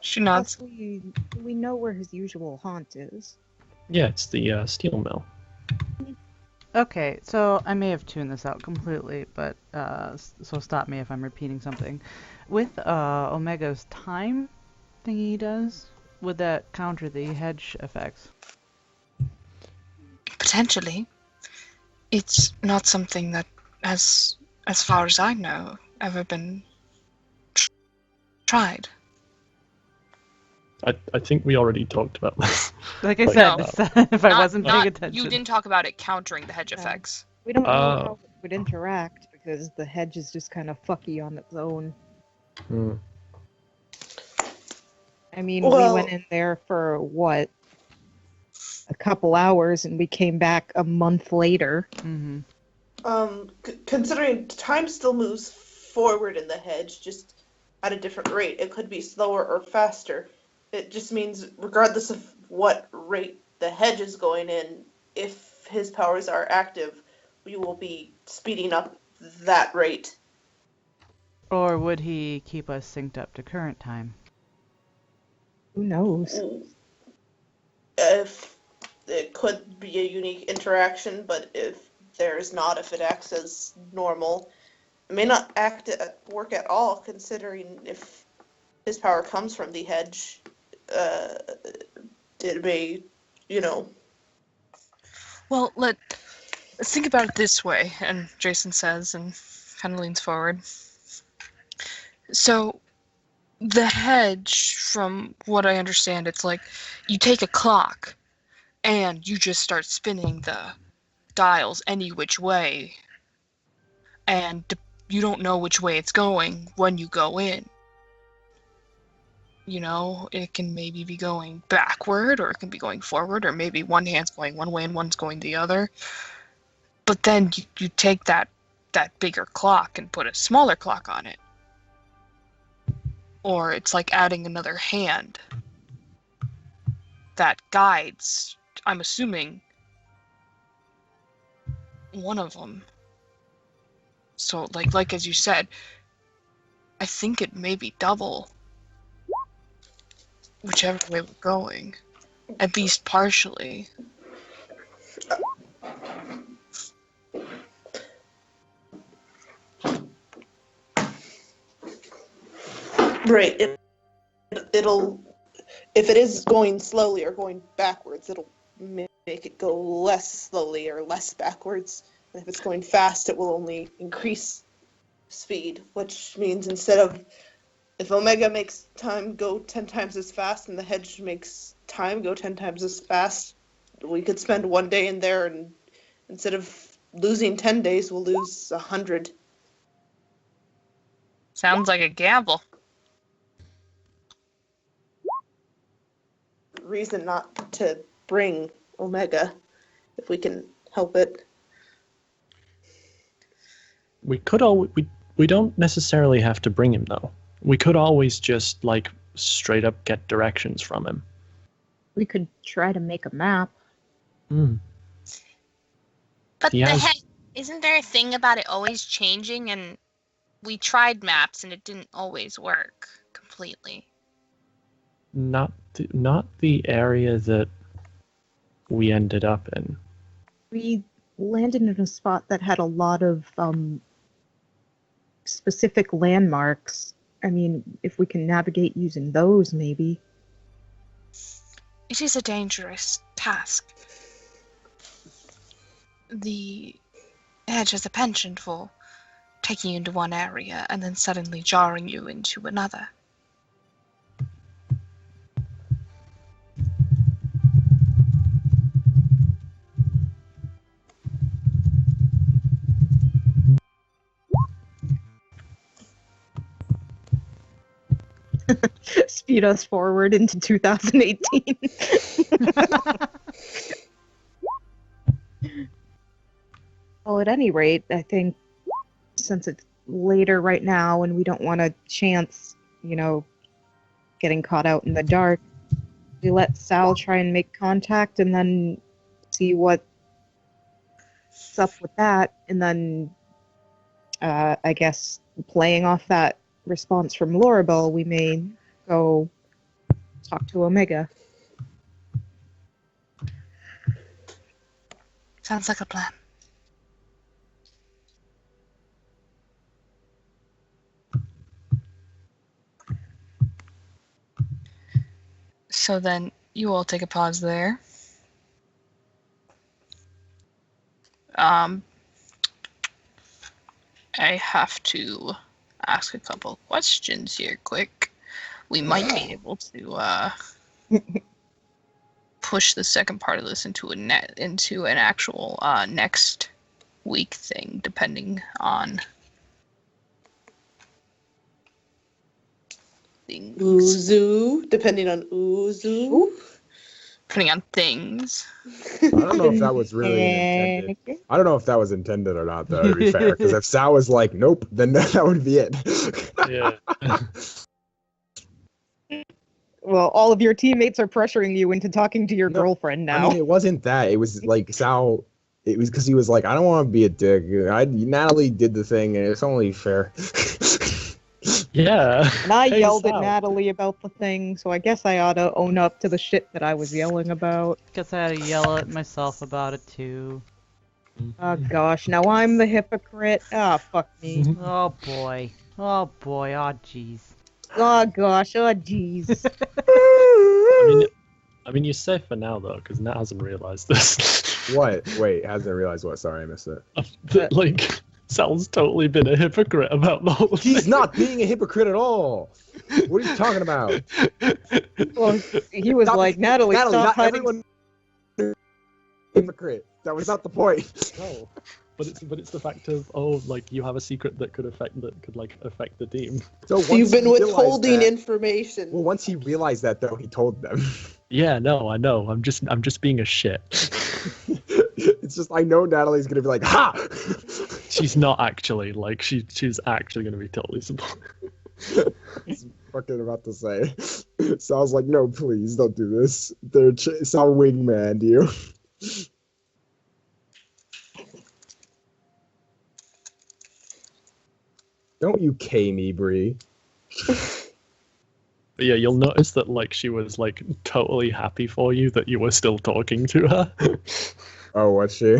She nods. Plus, we know where his usual haunt is. Yeah, it's the steel mill. Okay, so I may have tuned this out completely, but so stop me if I'm repeating something. With Omega's time thingy he does, would that counter the hedge effects? Potentially. It's not something that, as far as I know, ever been tried. I think we already talked about this. Like I said, if I wasn't paying not, attention. You didn't talk about it countering the hedge effects. We don't know how it would interact because the hedge is just kind of fucky on its own. I mean, we went in there for what? A couple hours and we came back a month later. Mm-hmm. Considering time still moves forward in the hedge, just at a different rate. It could be slower or faster. It just means, regardless of what rate the hedge is going in, if his powers are active, we will be speeding up that rate. Or would he keep us synced up to current time? Who knows? If it could be a unique interaction, but if there's not, if it acts as normal, it may not work at all, considering if his power comes from the hedge. It may, Well, let's think about it this way, and Jason says, and kind of leans forward. So, the hedge, from what I understand, it's like you take a clock and you just start spinning the dials any which way, and you don't know which way it's going when you go in. It can maybe be going backward, or it can be going forward, or maybe one hand's going one way and one's going the other. But then you take that bigger clock and put a smaller clock on it. Or it's like adding another hand that guides, I'm assuming, one of them. So, like as you said, I think it may be double. Whichever way we're going. At least partially. Right. It'll, if it is going slowly or going backwards, it'll make it go less slowly or less backwards. And if it's going fast, it will only increase speed, which means if Omega makes time go 10 times as fast and the hedge makes time go 10 times as fast, we could spend one day in there, and instead of losing 10 days, we'll lose 100. Sounds like a gamble. Reason not to bring Omega, if we can help it. We could we don't necessarily have to bring him, though. We could always just, straight up get directions from him. We could try to make a map. But isn't there a thing about it always changing? And we tried maps and it didn't always work completely. Not the area that we ended up in. We landed in a spot that had a lot of specific landmarks. I mean, if we can navigate using those, maybe. It is a dangerous task. The edge has a penchant for taking you into one area and then suddenly jarring you into another. Speed us forward into 2018. Well, at any rate, I think since it's later right now and we don't want to chance, getting caught out in the dark, we let Sal try and make contact and then see what's up with that. And then, I guess, playing off that response from Lorabelle, we may go talk to Omega. Sounds like a plan. So then you all take a pause there. I have to ask a couple questions here quick. We might be able to push the second part of this into an actual next week thing, depending on things. Uzu, depending on Uzu. Depending on things. I don't know if that was really intended. I don't know if that was intended or not, though, to be fair. Because if Sal was like, nope, then that would be it. Yeah. Well, all of your teammates are pressuring you into talking to your girlfriend now. I mean, it wasn't that. It was like Sal it was because he was like, I don't want to be a dick. Natalie did the thing, and it's only fair. Yeah. And I Hey, yelled at Sal. Natalie about the thing, so I guess I ought to own up to the shit that I was yelling about. Guess I had to yell at myself about it too. Oh gosh, now I'm the hypocrite. Ah, fuck me. Oh boy. Oh boy. Oh jeez. Oh gosh, oh jeez. I mean, you're safe for now though, because Nat hasn't realized this. What? Wait, hasn't realized what? Sorry, I missed it. That, like, Sal's totally been a hypocrite about the whole He's thing. not being a hypocrite at all. What are you talking about? Well, he was Stop like, it. Natalie, stop not hiding. everyone is a hypocrite. That was not the point. No, but it's the fact of, oh, like, you have a secret that could affect the team. So once You've been he realized withholding that- information. Well, once he realized that, though, he told them. Yeah, no, I know. I'm just being a shit. It's just I know Natalie's gonna be like, ha! She's not actually, like, she's actually gonna be totally supportive. I was fucking about to say. Sal's like, no, please don't do this. Sal wingmanned you. Don't you K me, Bree. But yeah, you'll notice that, like, she was, like, totally happy for you that you were still talking to her. Oh, was she?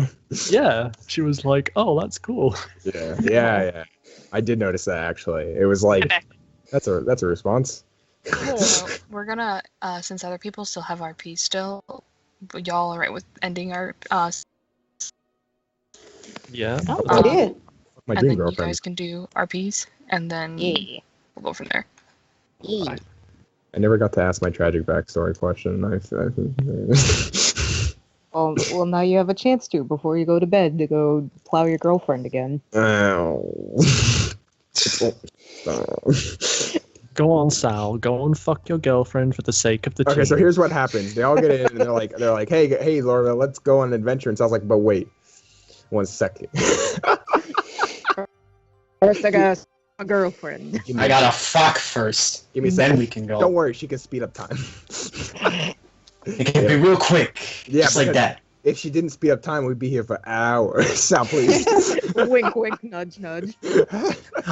Yeah, she was like, oh, that's cool. Yeah. I did notice that actually. It was like, that's a response. So we're gonna, since other people still have RP still, y'all alright with ending our, Yeah. Oh, yeah. My and dream then girlfriend. you guys can do RPs, and then we'll go from there. I never got to ask my tragic backstory question. Well, now you have a chance to before you go to bed to go plow your girlfriend again. Ow. Go on, Sal. Go and fuck your girlfriend for the sake of the team. Okay, so here's what happens. They all get in and they're like, hey, Laura, let's go on an adventure. And Sal's like, but wait, 1 second. First, I got a girlfriend. I gotta fuck first. Give me a Then second. we can go. Don't worry, she can speed up time. It can be real quick. Yeah, just like because that. If she didn't speed up time, we'd be here for hours. Sal, please. Wink, wink, nudge, nudge.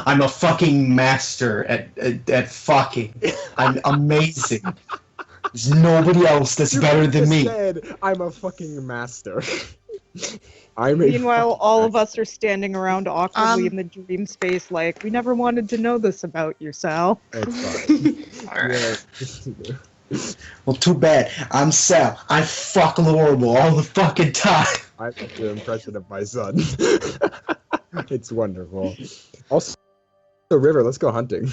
I'm a fucking master at fucking. I'm amazing. There's nobody else that's You better than just me. said, I'm a fucking master. I'm a Meanwhile, fucking all of master. us are standing around awkwardly in the dream space like, we never wanted to know this about you, Sal. It's fine. Alright. Yeah. Well, too bad. I'm Sal. I fuck horrible all the fucking time. I like the impression of my son. It's wonderful. Also, River, let's go hunting.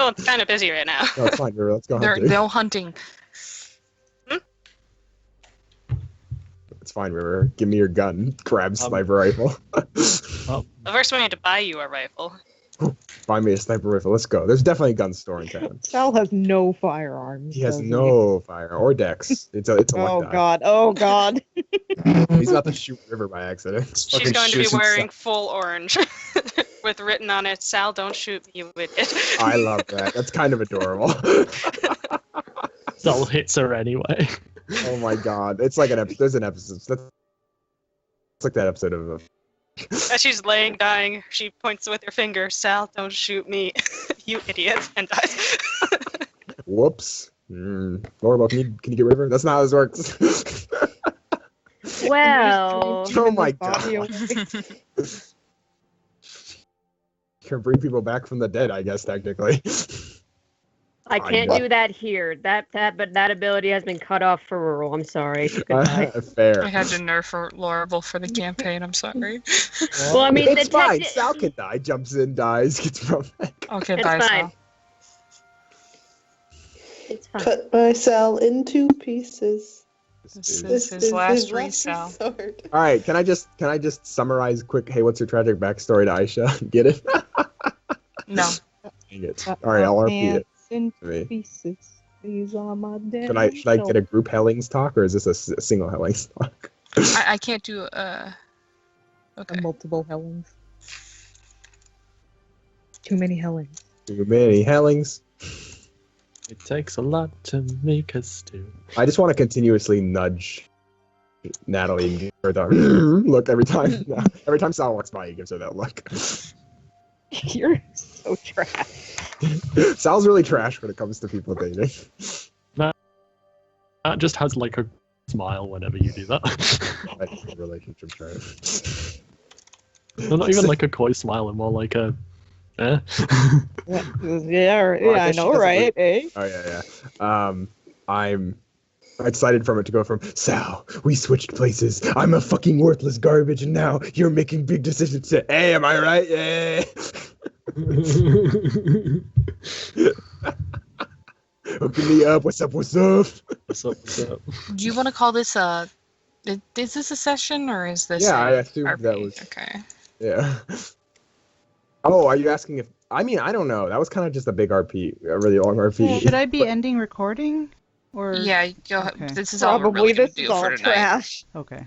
Oh, it's kind of busy right now. No, it's fine, River. Let's go hunting. They're hunting. It's fine, River. Give me your gun. Grab sniper rifle. Well, first we need to buy you a rifle. Buy me a sniper rifle. Let's go. There's definitely a gun store in town. Sal has no firearms. He has does no fire or dex. It's a Oh one die. god, oh god. He's about to shoot River by accident. She's Fucking going to be shoots and wearing full orange with written on it, Sal, don't shoot me, you idiot. I love that. That's kind of adorable. Sal hits her anyway. Oh my god. It's like an episode. There's an episode. It's like that episode of. As she's laying dying, she points with her finger, Sal, don't shoot me, you idiot, and dies. Whoops. Laura, can you get River? That's not how this works. Well, Oh my god. Can bring people back from the dead, I guess, technically. I can't do that here. But that ability has been cut off for rural. I'm sorry. Goodbye. Fair. I had to nerf Lorable for the campaign. I'm sorry. Well, I mean, It's fine. Sal can die, jumps in, dies, gets brought back. Okay, It's bye, fine. Sal. It's fine. Cut my Sal into pieces. This is his last resell. resort. All right, can I just summarize quick? Hey, what's your tragic backstory to Aisha? Get it? No. Dang it. All right, I'll repeat it. In to me. pieces. These are my dead. Should I get a group Hellings talk, or is this a single Hellings talk? I can't do okay. Multiple Hellings. Too many Hellings. Too many Hellings. It takes a lot to make a stew. I just want to continuously nudge Natalie and give look every time. Every time Sal walks by, he gives her that look. You're so trash. Sal's really trash when it comes to people dating. Matt just has like a smile whenever you do that. Like relationship trash. Well, not even like a coy smile, and more like a, eh. Yeah, I know, right? Eh? Oh yeah. I'm excited from it to go from Sal, we switched places. I'm a fucking worthless garbage, and now you're making big decisions. To, hey, am I right? Yeah. Hooking me up. What's up? What's up? What's up? What's up? Do you want to call this a? Is this a session or is this? Yeah, I a assumed RP? that was. Okay. Yeah. Oh, are you asking if? I mean, I don't know. That was kind of just a big RP, a really long RP. Should I be ending recording? Or Yeah, go ahead. Okay. This is all we're Probably really gonna this do is all for tonight. trash. Okay.